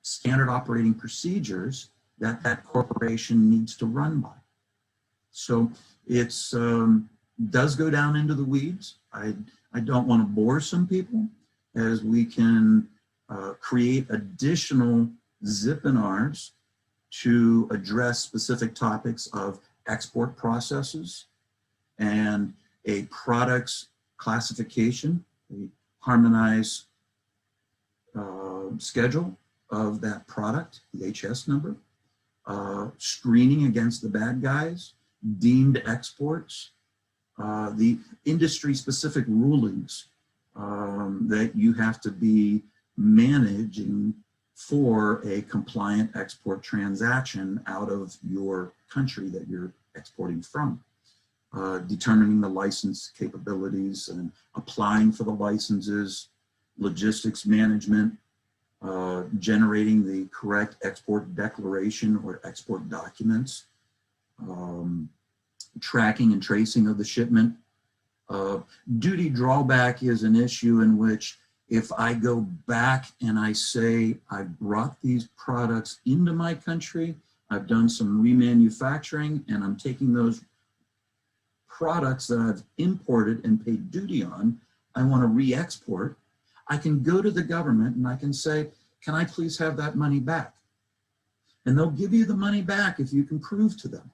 standard operating procedures that that corporation needs to run by. So it's does go down into the weeds. I don't want to bore some people, as we can create additional zipinars to address specific topics of export processes and a product's classification, a harmonized schedule of that product, the HS number, screening against the bad guys, deemed exports, the industry-specific rulings that you have to be managing for a compliant export transaction out of your country that you're exporting from. Determining the license capabilities and applying for the licenses, logistics management, generating the correct export declaration or export documents, tracking and tracing of the shipment. Duty drawback is an issue in which if I go back and I say, I brought these products into my country, I've done some remanufacturing, and I'm taking those products that I've imported and paid duty on, I want to re-export, I can go to the government and I can say, can I please have that money back? And they'll give you the money back if you can prove to them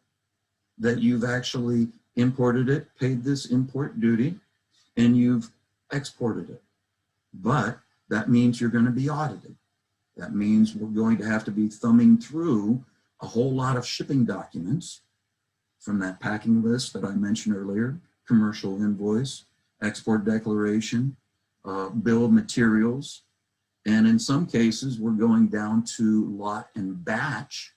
that you've actually imported it, paid this import duty, and you've exported it. But that means you're going to be audited. That means we're going to have to be thumbing through a whole lot of shipping documents from that packing list that I mentioned earlier, commercial invoice, export declaration, bill of materials, and in some cases, we're going down to lot and batch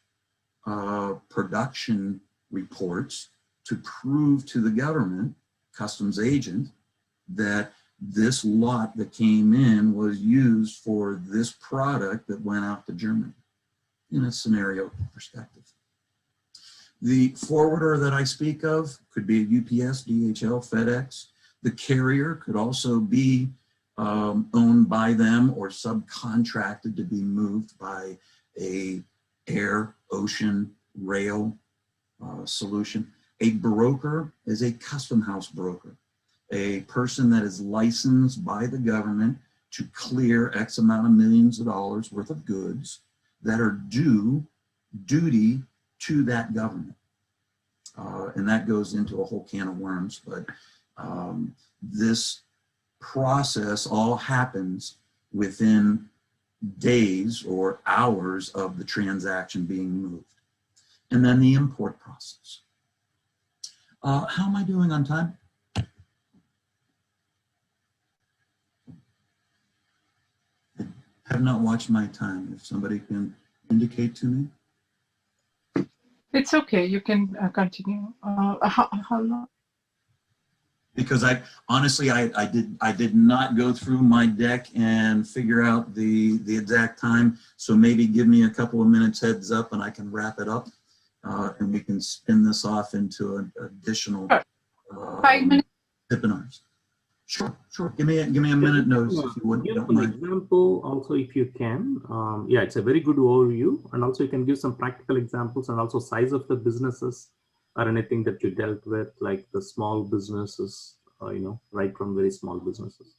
production reports to prove to the government, customs agent, that this lot that came in was used for this product that went out to Germany in a scenario perspective. The forwarder that I speak of could be a UPS, DHL, FedEx. The carrier could also be owned by them or subcontracted to be moved by a air, ocean, rail solution. A broker is a custom house broker, a person that is licensed by the government to clear X amount of millions of dollars worth of goods that are due duty to that government. And that goes into a whole can of worms, but this process all happens within days or hours of the transaction being moved. And then the import process. How am I doing on time? I have not watched my time. If somebody can indicate to me. It's okay. You can continue. How long? Because I honestly, I did not go through my deck and figure out the exact time. So maybe give me a couple of minutes heads up and I can wrap it up, and we can spin this off into an additional 5 minutes. webinars. Sure. Give me a minute notice if you would. Give an example also if you can. Yeah, it's a very good overview, and also you can give some practical examples and also size of the businesses or anything that you dealt with, like the small businesses, right from very small businesses.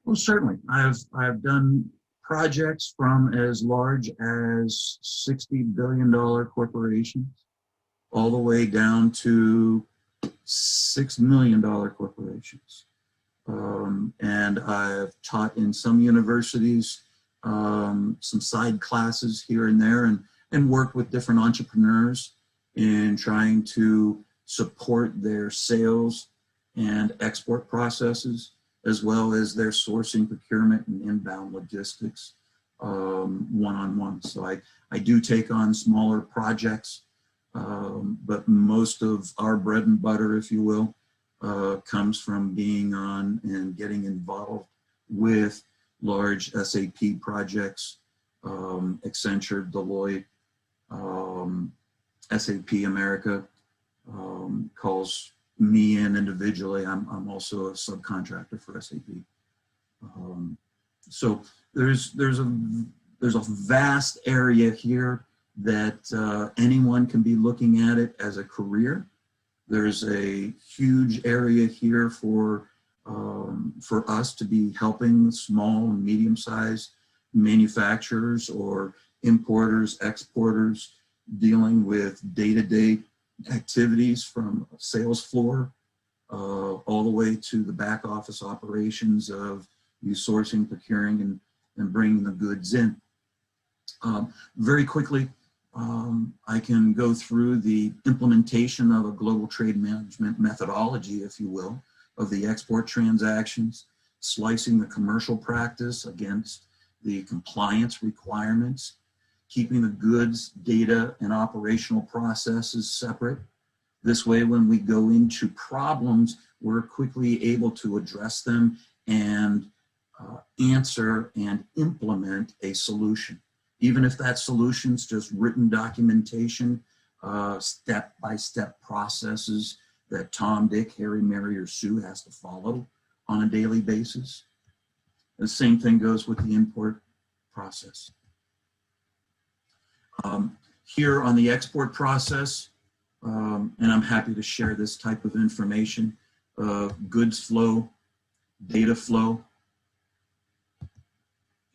Well, certainly. I've done projects from as large as $60 billion corporations all the way down to $6 million corporations. And I've taught in some universities, some side classes here and there, and worked with different entrepreneurs in trying to support their sales and export processes, as well as their sourcing, procurement, and inbound logistics one-on-one. So I do take on smaller projects, but most of our bread and butter, if you will, comes from being on and getting involved with large SAP projects, Accenture, Deloitte, SAP America calls me in individually. I'm also a subcontractor for SAP. So there's a vast area here that anyone can be looking at it as a career. There's a huge area here for us to be helping small and medium-sized manufacturers or importers, exporters, dealing with day-to-day activities from sales floor all the way to the back office operations of you sourcing, procuring, and bringing the goods in. Very quickly, I can go through the implementation of a global trade management methodology, if you will, of the export transactions, slicing the commercial practice against the compliance requirements, keeping the goods, data, and operational processes separate. This way, when we go into problems, we're quickly able to address them and answer and implement a solution. Even if that solution's just written documentation, step-by-step processes that Tom, Dick, Harry, Mary, or Sue has to follow on a daily basis. The same thing goes with the import process. Here on the export process, and I'm happy to share this type of information, goods flow, data flow,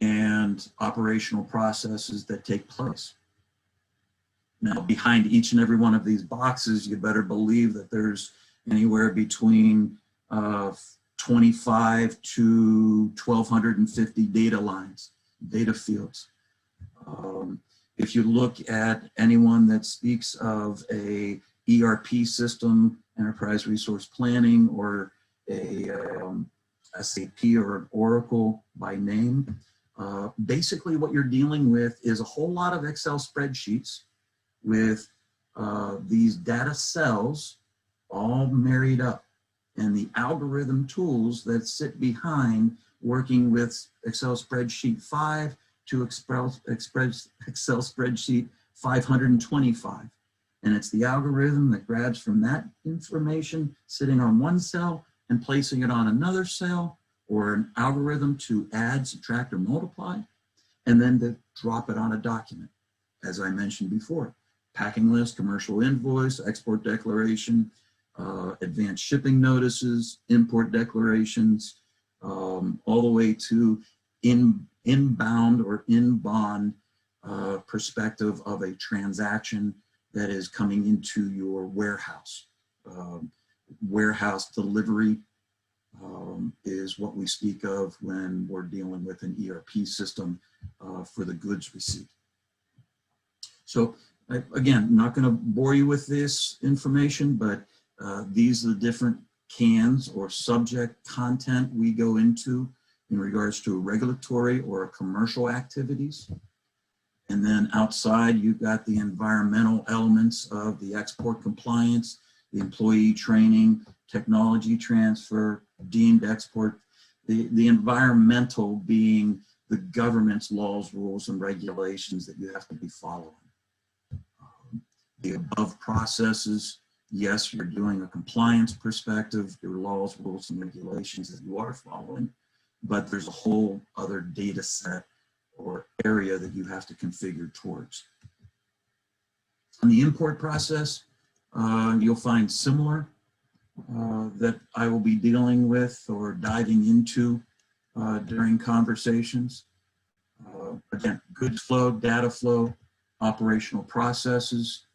and operational processes that take place. Now, behind each and every one of these boxes, you better believe that there's anywhere between 25 to 1,250 data lines, data fields. If you look at anyone that speaks of a ERP system, enterprise resource planning, or a SAP or an Oracle by name, basically what you're dealing with is a whole lot of Excel spreadsheets with these data cells all married up, and the algorithm tools that sit behind working with Excel spreadsheet 5 to Excel spreadsheet 525. And it's the algorithm that grabs from that information sitting on one cell and placing it on another cell, or an algorithm to add, subtract, or multiply, and then to drop it on a document, as I mentioned before. Packing list, commercial invoice, export declaration, advanced shipping notices, import declarations, all the way to inbound or in-bond perspective of a transaction that is coming into your warehouse. Warehouse delivery is what we speak of when we're dealing with an ERP system for the goods receipt. So again, I'm not going to bore you with this information, but these are the different cans or subject content we go into in regards to regulatory or commercial activities. And then outside, you've got the environmental elements of the export compliance, the employee training, technology transfer, deemed export, the environmental being the government's laws, rules, and regulations that you have to be following. The above processes, yes, you're doing a compliance perspective, your laws, rules, and regulations that you are following, but there's a whole other data set or area that you have to configure towards. On the import process, you'll find similar that I will be dealing with or diving into during conversations. Again, goods flow, data flow, operational processes,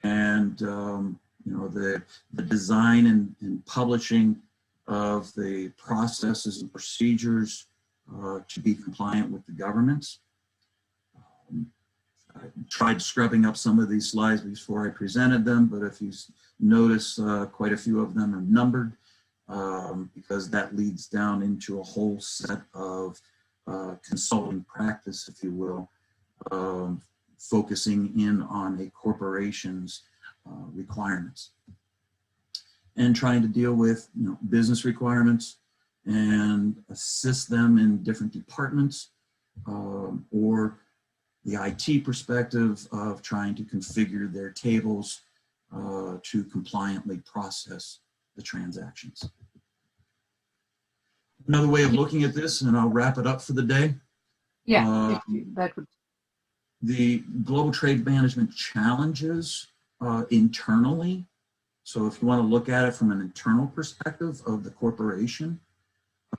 and the design and publishing of the processes and procedures to be compliant with the governments. I tried scrubbing up some of these slides before I presented them, but if you notice, quite a few of them are numbered because that leads down into a whole set of consulting practice, if you will, focusing in on a corporation's requirements and trying to deal with business requirements and assist them in different departments or the IT perspective of trying to configure their tables to compliantly process the transactions. Another way of looking at this, and I'll wrap it up for the day. Yeah, that would. The global trade management challenges internally. So if you want to look at it from an internal perspective of the corporation,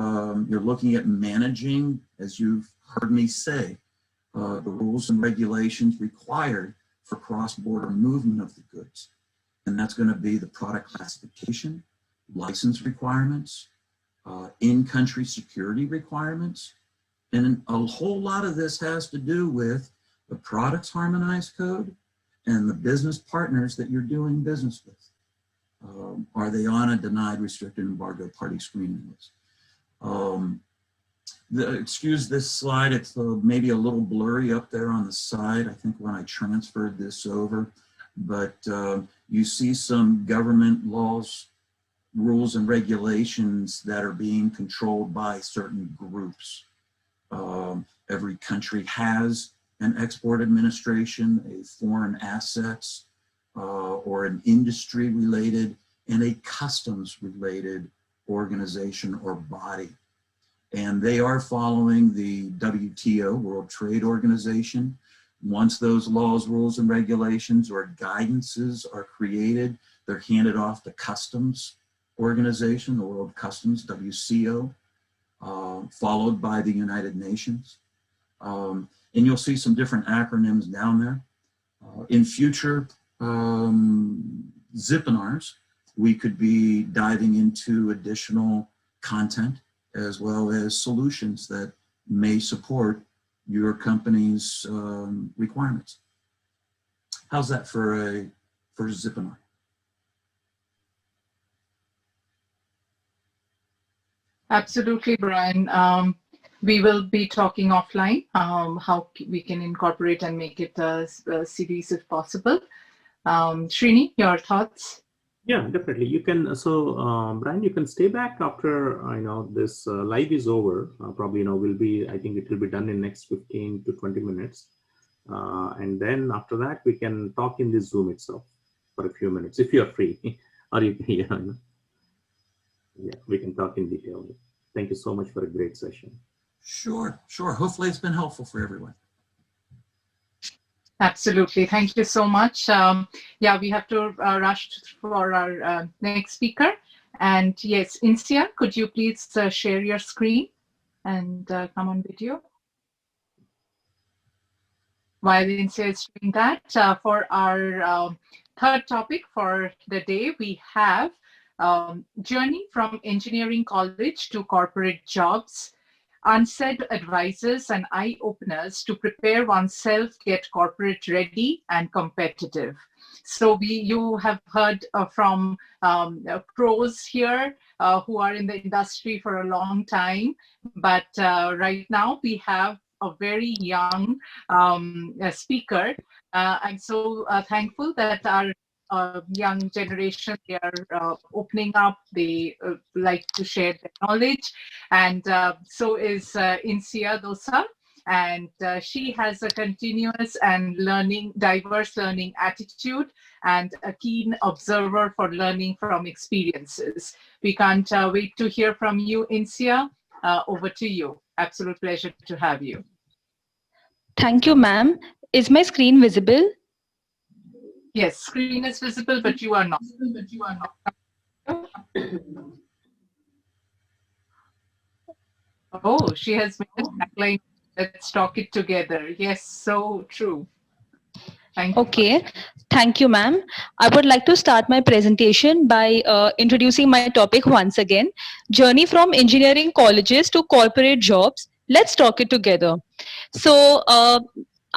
you're looking at managing, as you've heard me say, the rules and regulations required for cross-border movement of the goods. And that's going to be the product classification, license requirements, in-country security requirements. And a whole lot of this has to do with the products harmonized code and the business partners that you're doing business with. Are they on a denied, restricted, embargo party screening list? Excuse this slide, it's maybe a little blurry up there on the side, I think when I transferred this over, but you see some government laws, rules and regulations that are being controlled by certain groups. Every country has an export administration, a foreign assets, or an industry related, and a customs related organization or body. And they are following the WTO, World Trade Organization. Once those laws, rules, and regulations or guidances are created, they're handed off to customs organization, the World Customs, WCO, followed by the United Nations. And you'll see some different acronyms down there. In future Zipinars, we could be diving into additional content as well as solutions that may support your company's requirements. How's that for a Zipinar? Absolutely, Brian. We will be talking offline how we can incorporate and make it a series if possible. Srini, your thoughts? Yeah, definitely. You can. So, Brian, you can stay back after this live is over. Probably will be. I think it will be done in next 15 to 20 minutes, and then after that we can talk in this Zoom itself for a few minutes if you are free, or you can. Yeah, we can talk in detail. Thank you so much for a great session. Sure. Hopefully it's been helpful for everyone. Absolutely. Thank you so much. Yeah, we have to rush for our next speaker. And yes, Insia, could you please share your screen and come on video? While Insia is doing that, for our third topic for the day, we have journey from engineering college to corporate jobs, unsaid advices and eye-openers to prepare oneself, get corporate ready and competitive. So you have heard from pros here who are in the industry for a long time, but right now we have a very young speaker. I'm so thankful that our young generation, they are opening up, they like to share their knowledge, and so is Insia Dosa, and she has a continuous and diverse learning attitude and a keen observer for learning from experiences. We can't wait to hear from you, Insia. Over to you. Absolute pleasure to have you. Thank you, ma'am. Is my screen visible? Yes, screen is visible, but you are not. Oh, she has made a tagline, let's talk it together. Yes, so true. Thank you. Okay, thank you, ma'am. I would like to start my presentation by introducing my topic once again, journey from engineering colleges to corporate jobs. Let's talk it together. So,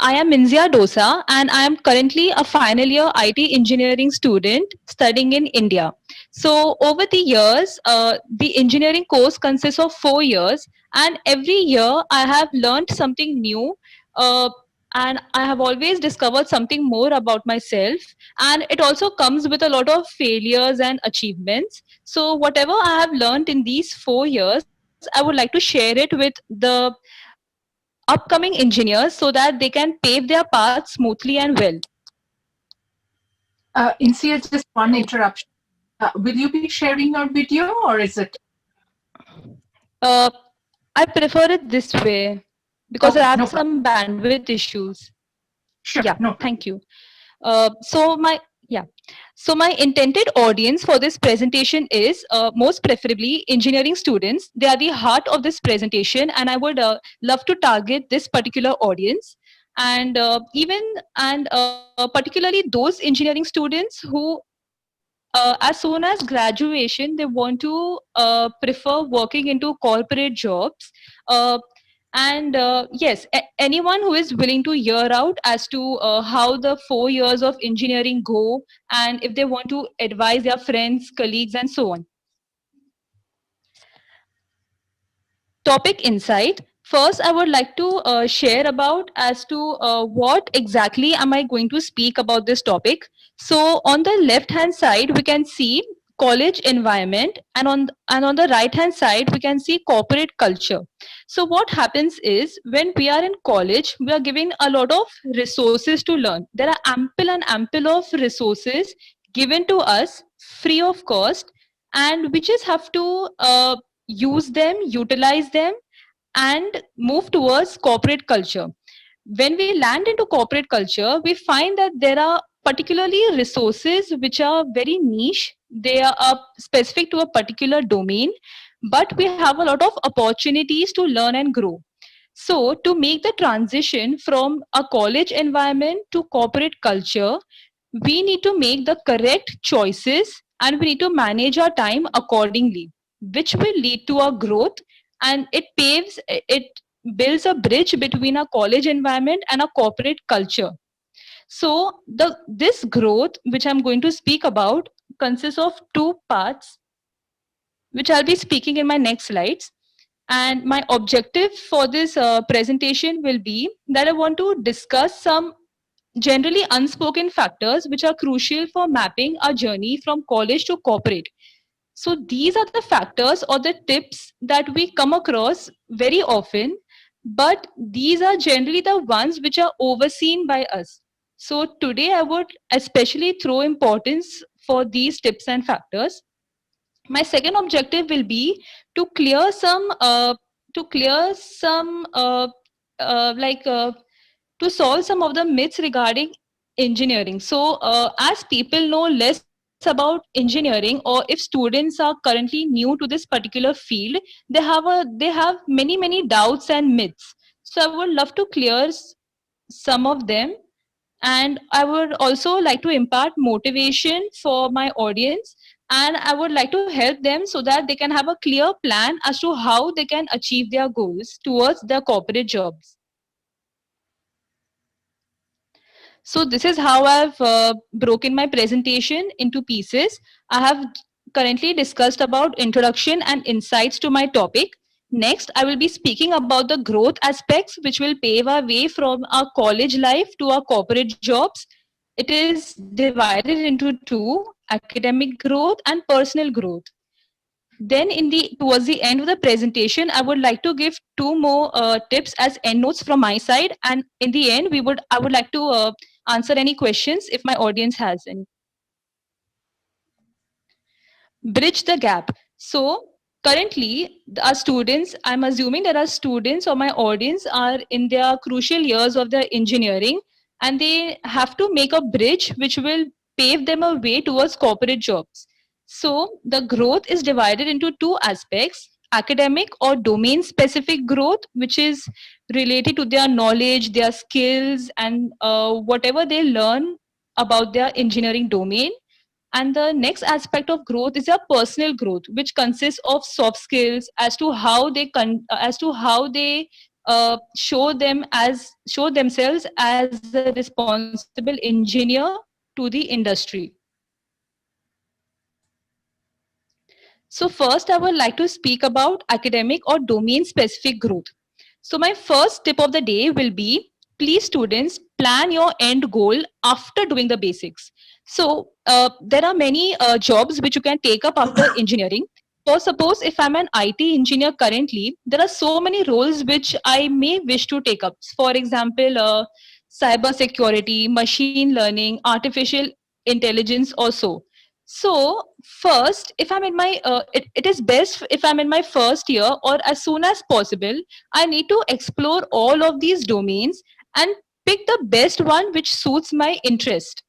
I am Insia Dosa and I am currently a final year IT engineering student studying in India. So over the years, the engineering course consists of 4 years, and every year I have learned something new, and I have always discovered something more about myself, and it also comes with a lot of failures and achievements. So whatever I have learned in these 4 years, I would like to share it with the upcoming engineers so that they can pave their path smoothly and well. Insia, just one interruption. Will you be sharing your video or is it? I prefer it this way because Okay, I have no some bandwidth issues. Sure, Yeah, no thank you. So my intended audience for this presentation is most preferably engineering students. They are the heart of this presentation, and I would love to target this particular audience, and particularly those engineering students who as soon as graduation they want to prefer working into corporate jobs, and yes, anyone who is willing to hear out as to how the 4 years of engineering go, and if they want to advise their friends, colleagues, and so on. Topic insight. First, I would like to share about as to what exactly am I going to speak about this topic. So on the left hand side, we can see college environment, and on the right hand side, we can see corporate culture. So what happens is when we are in college, we are given a lot of resources to learn. There are ample of resources given to us free of cost, and we just have to use them, utilize them, and move towards corporate culture. When we land into corporate culture, we find that there are particularly resources which are very niche. They are specific to a particular domain, but we have a lot of opportunities to learn and grow. So, to make the transition from a college environment to corporate culture, we need to make the correct choices and we need to manage our time accordingly, which will lead to our growth, and it builds a bridge between a college environment and a corporate culture. So this growth which I'm going to speak about consists of two parts, which I'll be speaking in my next slides. And my objective for this presentation will be that I want to discuss some generally unspoken factors which are crucial for mapping our journey from college to corporate. So these are the factors or the tips that we come across very often, but these are generally the ones which are overseen by us. So today I would especially throw importance for these tips and factors. My second objective will be to clear some like to solve some of the myths regarding engineering. So as people know less about engineering, or if students are currently new to this particular field, they have many doubts and myths. So I would love to clear some of them, and I would also like to impart motivation for my audience, and I would like to help them so that they can have a clear plan as to how they can achieve their goals towards their corporate jobs. So this is how I've broken my presentation into pieces. I have currently discussed about introduction and insights to my topic. Next, I will be speaking about the growth aspects which will pave our way from our college life to our corporate jobs. It is divided into two: academic growth and personal growth. Then towards the end of the presentation, I would like to give two more tips as end notes from my side. And in the end, I would like to answer any questions if my audience has any. Bridge the gap. So currently our students, I'm assuming that our students or my audience are in their crucial years of their engineering, and they have to make a bridge which will pave them a way towards corporate jobs. So the growth is divided into two aspects: academic or domain specific growth, which is related to their knowledge, their skills, and whatever they learn about their engineering domain. And the next aspect of growth is their personal growth, which consists of soft skills as to how they show themselves as a responsible engineer to the industry. So first, I would like to speak about academic or domain specific growth. So my first tip of the day will be, please students, plan your end goal after doing the basics. So there are many jobs which you can take up after engineering. So suppose if I'm an IT engineer currently, there are so many roles which I may wish to take up. For example, cyber security, machine learning, artificial intelligence also. So first, if I'm in my, it is best if I'm in my first year or as soon as possible, I need to explore all of these domains and pick the best one which suits my interest.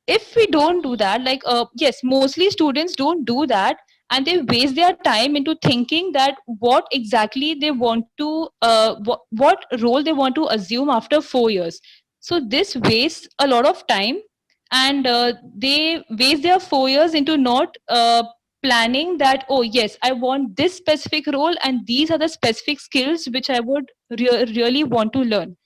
If we don't do that, like yes, mostly students don't do that, and they waste their time into thinking that what exactly they want to what role they want to assume after 4 years. So this wastes a lot of time, and they waste their 4 years into not planning that, oh yes, I want this specific role and these are the specific skills which I would really want to learn.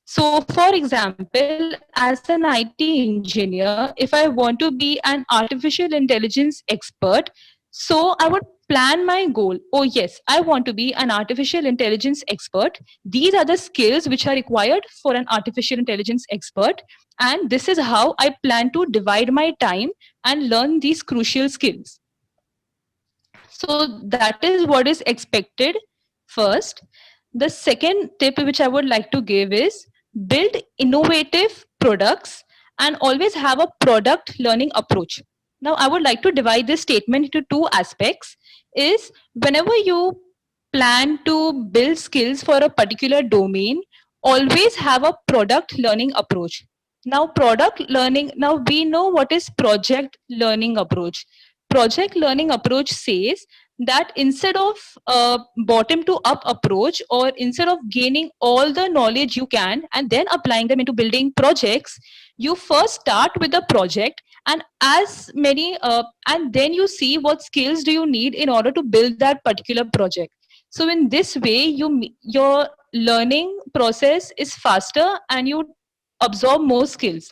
So, for example, as an IT engineer, if I want to be an artificial intelligence expert, so I would plan my goal. Oh, yes, I want to be an artificial intelligence expert. These are the skills which are required for an artificial intelligence expert. And this is how I plan to divide my time and learn these crucial skills. So that is what is expected first. The second tip which I would like to give is build innovative products and always have a product learning approach. Now I would like to divide this statement into two aspects. Is whenever you plan to build skills for a particular domain, always have a product learning approach. Now product learning, now we know what is project learning approach. Project learning approach says that instead of bottom to up approach, or instead of gaining all the knowledge you can and then applying them into building projects, you first start with the project, and as many and then you see what skills do you need in order to build that particular project. So in this way, your learning process is faster and you absorb more skills.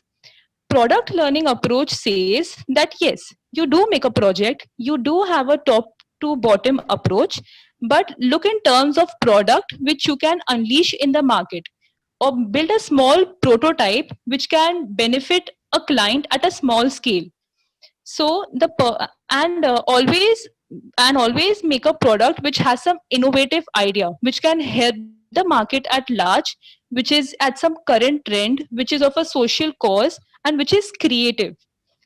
Product learning approach says that yes, you do make a project, you do have a top to bottom approach, but look in terms of product which you can unleash in the market, or build a small prototype which can benefit a client at a small scale. So always make a product which has some innovative idea which can help the market at large, which is at some current trend, which is of a social cause, and which is creative.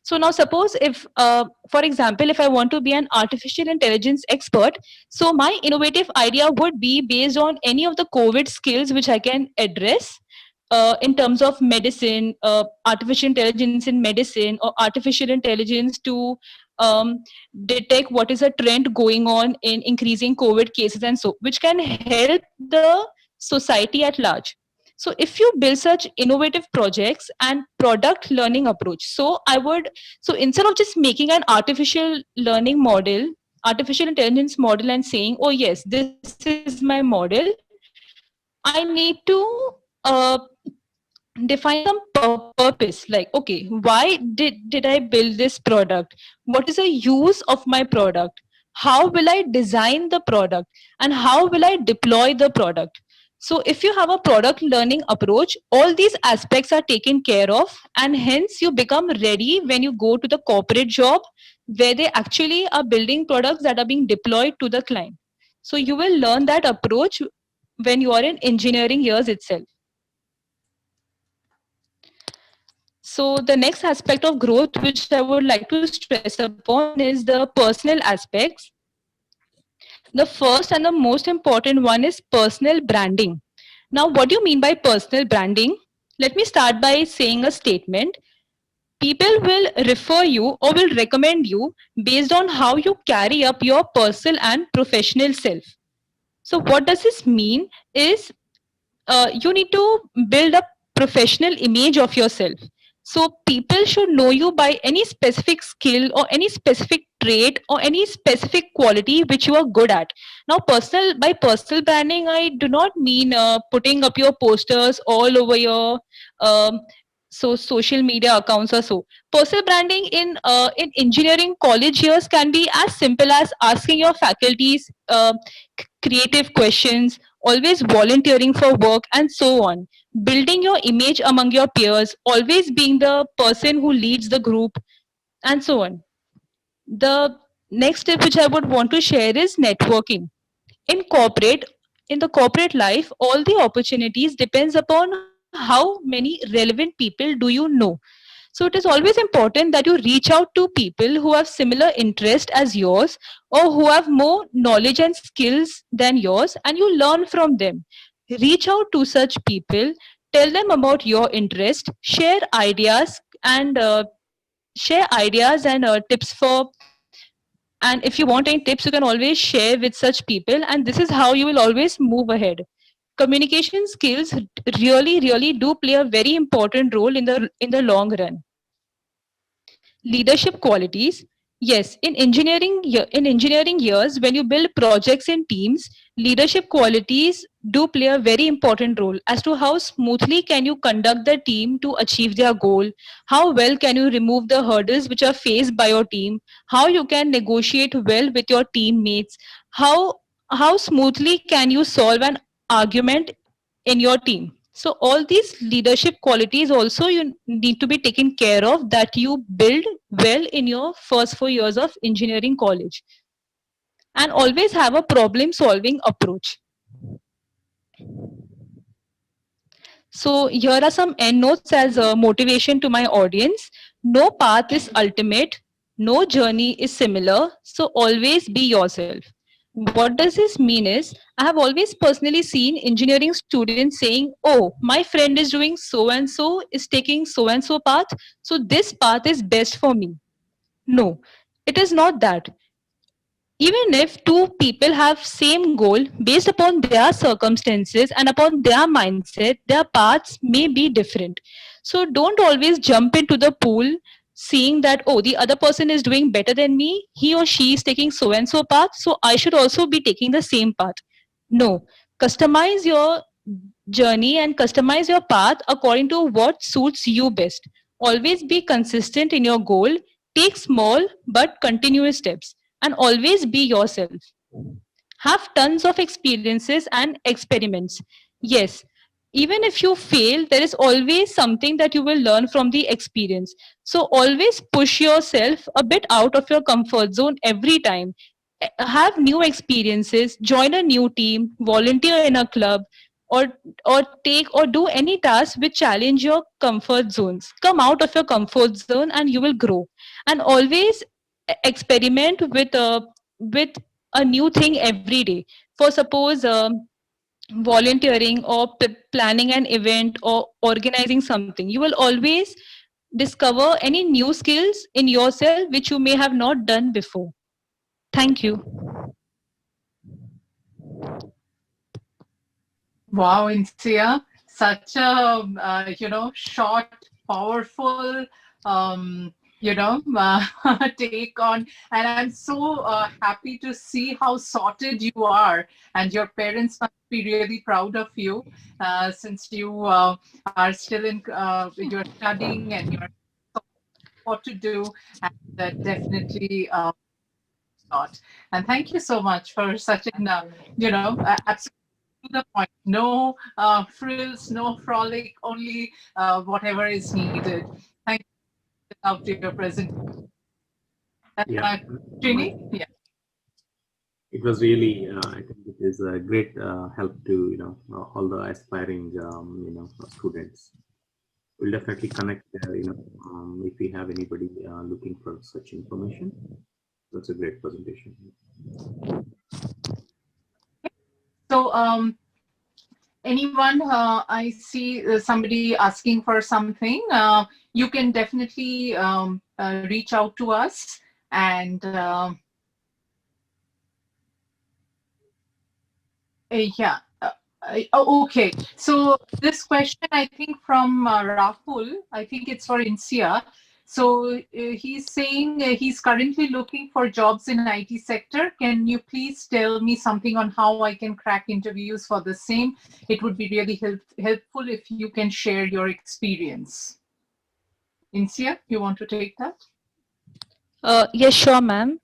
So now suppose if for example, if I want to be an artificial intelligence expert, so my innovative idea would be based on any of the COVID skills which I can address in terms of medicine, artificial intelligence in medicine, or artificial intelligence to um, detect what is a trend going on in increasing COVID cases, and so which can help the society at large. So if you build such innovative projects and product learning approach, so instead of just making an artificial intelligence model and saying, oh yes, this is my model, I need to define some purpose, like, okay, why did I build this product? What is the use of my product? How will I design the product? And how will I deploy the product? So if you have a product learning approach, all these aspects are taken care of, and hence you become ready when you go to the corporate job where they actually are building products that are being deployed to the client. So you will learn that approach when you are in engineering years itself. So the next aspect of growth which I would like to stress upon is the personal aspects. The first and the most important one is personal branding. Now, what do you mean by personal branding? Let me start by saying a statement. People will refer you or will recommend you based on how you carry up your personal and professional self. So what does this mean is you need to build a professional image of yourself. So people should know you by any specific skill or any specific trait or any specific quality which you are good at. Now, personal branding, I do not mean putting up your posters all over your um, social media accounts or so. Personal branding in engineering college years can be as simple as asking your faculties creative questions, always volunteering for work, and so on. Building your image among your peers, always being the person who leads the group, and so on. The next tip which I would want to share is networking. In corporate, in the corporate life, all the opportunities depends upon how many relevant people do you know. So it is always important that you reach out to people who have similar interest as yours, or who have more knowledge and skills than yours, and you learn from them. Reach out to such people, tell them about your interest, share ideas and tips for, and if you want any tips, you can always share with such people, and this is how you will always move ahead. Communication skills really do play a very important role in the long run. Leadership qualities. Yes, in engineering years, when you build projects in teams, leadership qualities do play a very important role as to how smoothly can you conduct the team to achieve their goal, how well can you remove the hurdles which are faced by your team, how you can negotiate well with your teammates, how smoothly can you solve an argument in your team. So all these leadership qualities also you need to be taken care of, that you build well in your first 4 years of engineering college. And always have a problem solving approach. So here are some end notes as a motivation to my audience. No path is ultimate, no journey is similar, so always be yourself. What does this mean is, I have always personally seen engineering students saying, oh, my friend is doing so and so, is taking so and so path, so this path is best for me. No, it is not that. Even if two people have same goal, based upon their circumstances and upon their mindset, their paths may be different. So don't always jump into the pool seeing that, oh, the other person is doing better than me, he or she is taking so and so path, so I should also be taking the same path. No, customize your journey and customize your path according to what suits you best. Always be consistent in your goal, take small but continuous steps, and always be yourself. Have tons of experiences and experiments. Yes, even if you fail, there is always something that you will learn from the experience. So always push yourself a bit out of your comfort zone every time. Have new experiences, join a new team, volunteer in a club, or take or do any task which challenge your comfort zones. Come out of your comfort zone and you will grow. And always experiment with a new thing every day. For suppose volunteering or planning an event or organizing something, you will always discover any new skills in yourself which you may have not done before. Thank you. Wow, Insia, such a short, powerful take on, and I'm so happy to see how sorted you are, and your parents must be really proud of you, since you are still in you're studying and you're what to do, and definitely not. And thank you so much for such an absolutely to the point. No frills, no frolic, only whatever is needed. Thank you for your presentation. Yeah. Trini? Yeah. It was really, I think it is a great help to, all the aspiring, students. We'll definitely connect, if we have anybody looking for such information. That's a great presentation. So, anyone, I see somebody asking for something, you can definitely reach out to us, and yeah. Okay, so this question, I think from Rahul, I think it's for Insia. So he's saying he's currently looking for jobs in IT sector. Can you please tell me something on how I can crack interviews for the same? It would be really helpful if you can share your experience. Insia, you want to take that? Yes, sure, ma'am.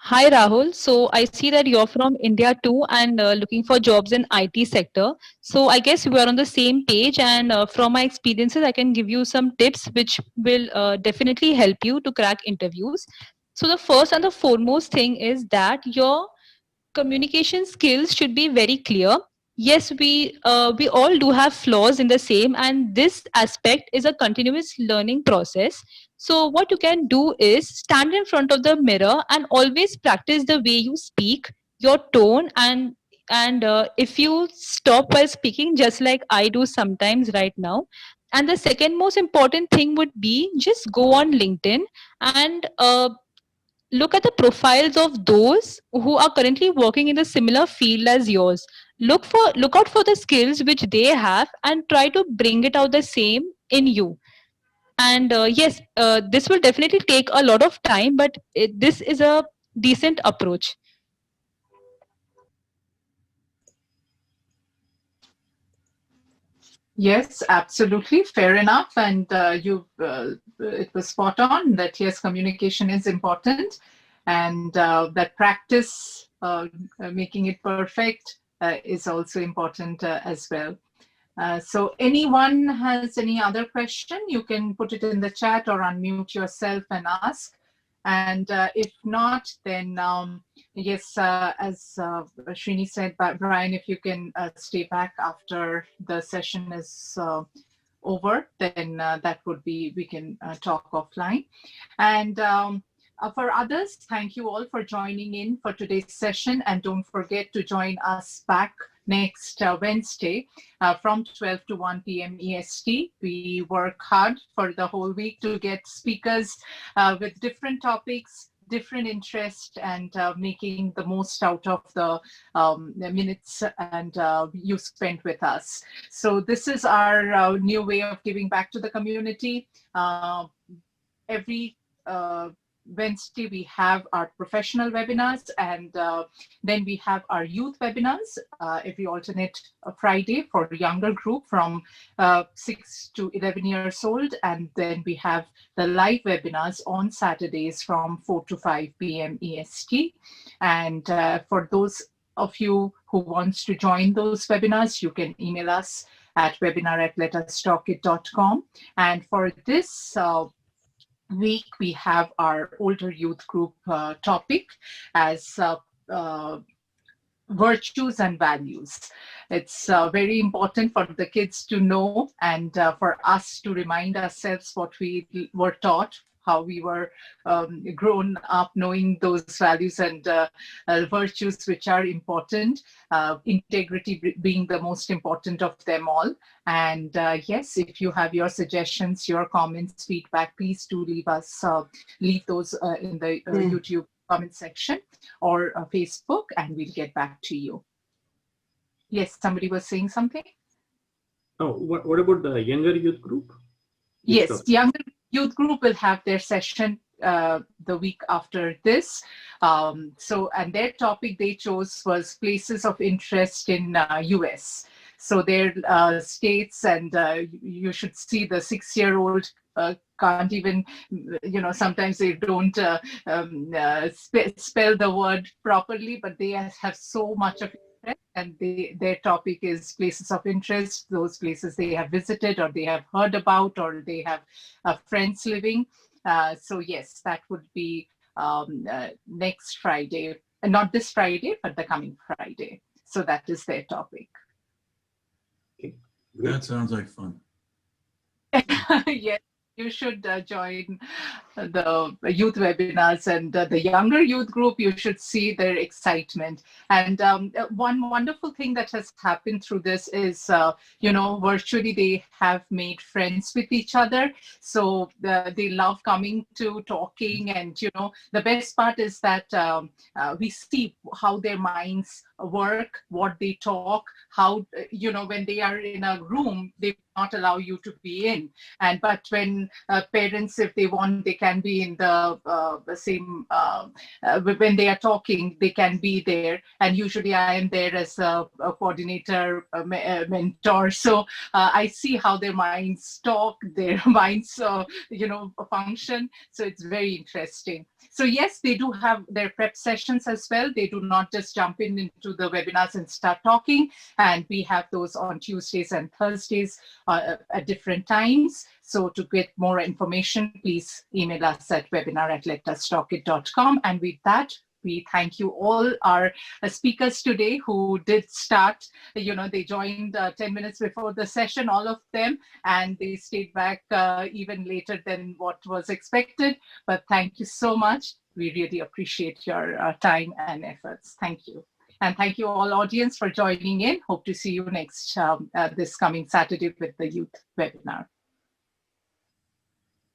Hi, Rahul. So I see that you're from India too, and looking for jobs in IT sector. So I guess we are on the same page, and from my experiences, I can give you some tips which will definitely help you to crack interviews. So the first and the foremost thing is that your communication skills should be very clear. Yes, we all do have flaws in the same, and this aspect is a continuous learning process. So what you can do is stand in front of the mirror and always practice the way you speak, your tone, and if you stop while speaking, just like I do sometimes right now. And the second most important thing would be just go on LinkedIn and look at the profiles of those who are currently working in the similar field as yours. Look out for the skills which they have and try to bring it out the same in you. And yes, this will definitely take a lot of time, but this is a decent approach. Yes, absolutely. Fair enough. And it was spot on that yes, communication is important, and that practice, making it perfect, is also important as well. So anyone has any other question, you can put it in the chat or unmute yourself and ask. And if not, then yes, as Srini said, but Brian, if you can stay back after the session is over, then that would be, we can talk offline. And for others, thank you all for joining in for today's session. And don't forget to join us back next Wednesday from 12 to 1 p.m. EST. We work hard for the whole week to get speakers with different topics, different interests, and making the most out of the minutes and you spent with us. So this is our new way of giving back to the community. Every Wednesday, we have our professional webinars, and then we have our youth webinars every alternate Friday for a younger group from 6 to 11 years old. And then we have the live webinars on Saturdays from 4 to 5 p.m. EST. And for those of you who wants to join those webinars, you can email us at webinar@letustalkit.com. And for this week, we have our older youth group topic as virtues and values. It's very important for the kids to know, and for us to remind ourselves what we were taught, how we were grown up knowing those values and virtues which are important, integrity being the most important of them all. And yes, if you have your suggestions, your comments, feedback, please do leave those in the YouTube comment section or Facebook, and we'll get back to you. Yes, somebody was saying something? Oh, what about the younger youth group? Yes, younger youth group will have their session the week after this. And their topic they chose was places of interest in US. So their states, and you should see the 6-year-old can't even, sometimes they don't spell the word properly, but they have so much of interest, and their topic is places of interest, those places they have visited or they have heard about or they have friends living. So yes, that would be next Friday, not this Friday, but the coming Friday. So that is their topic. Okay. That sounds like fun. Yes, you should join the youth webinars, and the younger youth group, you should see their excitement. And one wonderful thing that has happened through this is, virtually they have made friends with each other. So they love coming to talking. And, the best part is that we see how their minds work, what they talk, how, when they are in a room, they not allow you to be in. But when parents, if they want, they can be in the same, when they are talking, they can be there. And usually I am there as a coordinator, mentor. So I see how their minds talk, their minds, function. So it's very interesting. So yes, they do have their prep sessions as well. They do not just jump into the webinars and start talking. And we have those on Tuesdays and Thursdays at different times. So to get more information, please email us at webinar@letustalkit.com. And with that, we thank you all our speakers today who did start, they joined 10 minutes before the session, all of them, and they stayed back even later than what was expected. But thank you so much. We really appreciate your time and efforts. Thank you. And thank you all audience for joining in. Hope to see you next this coming Saturday with the youth webinar.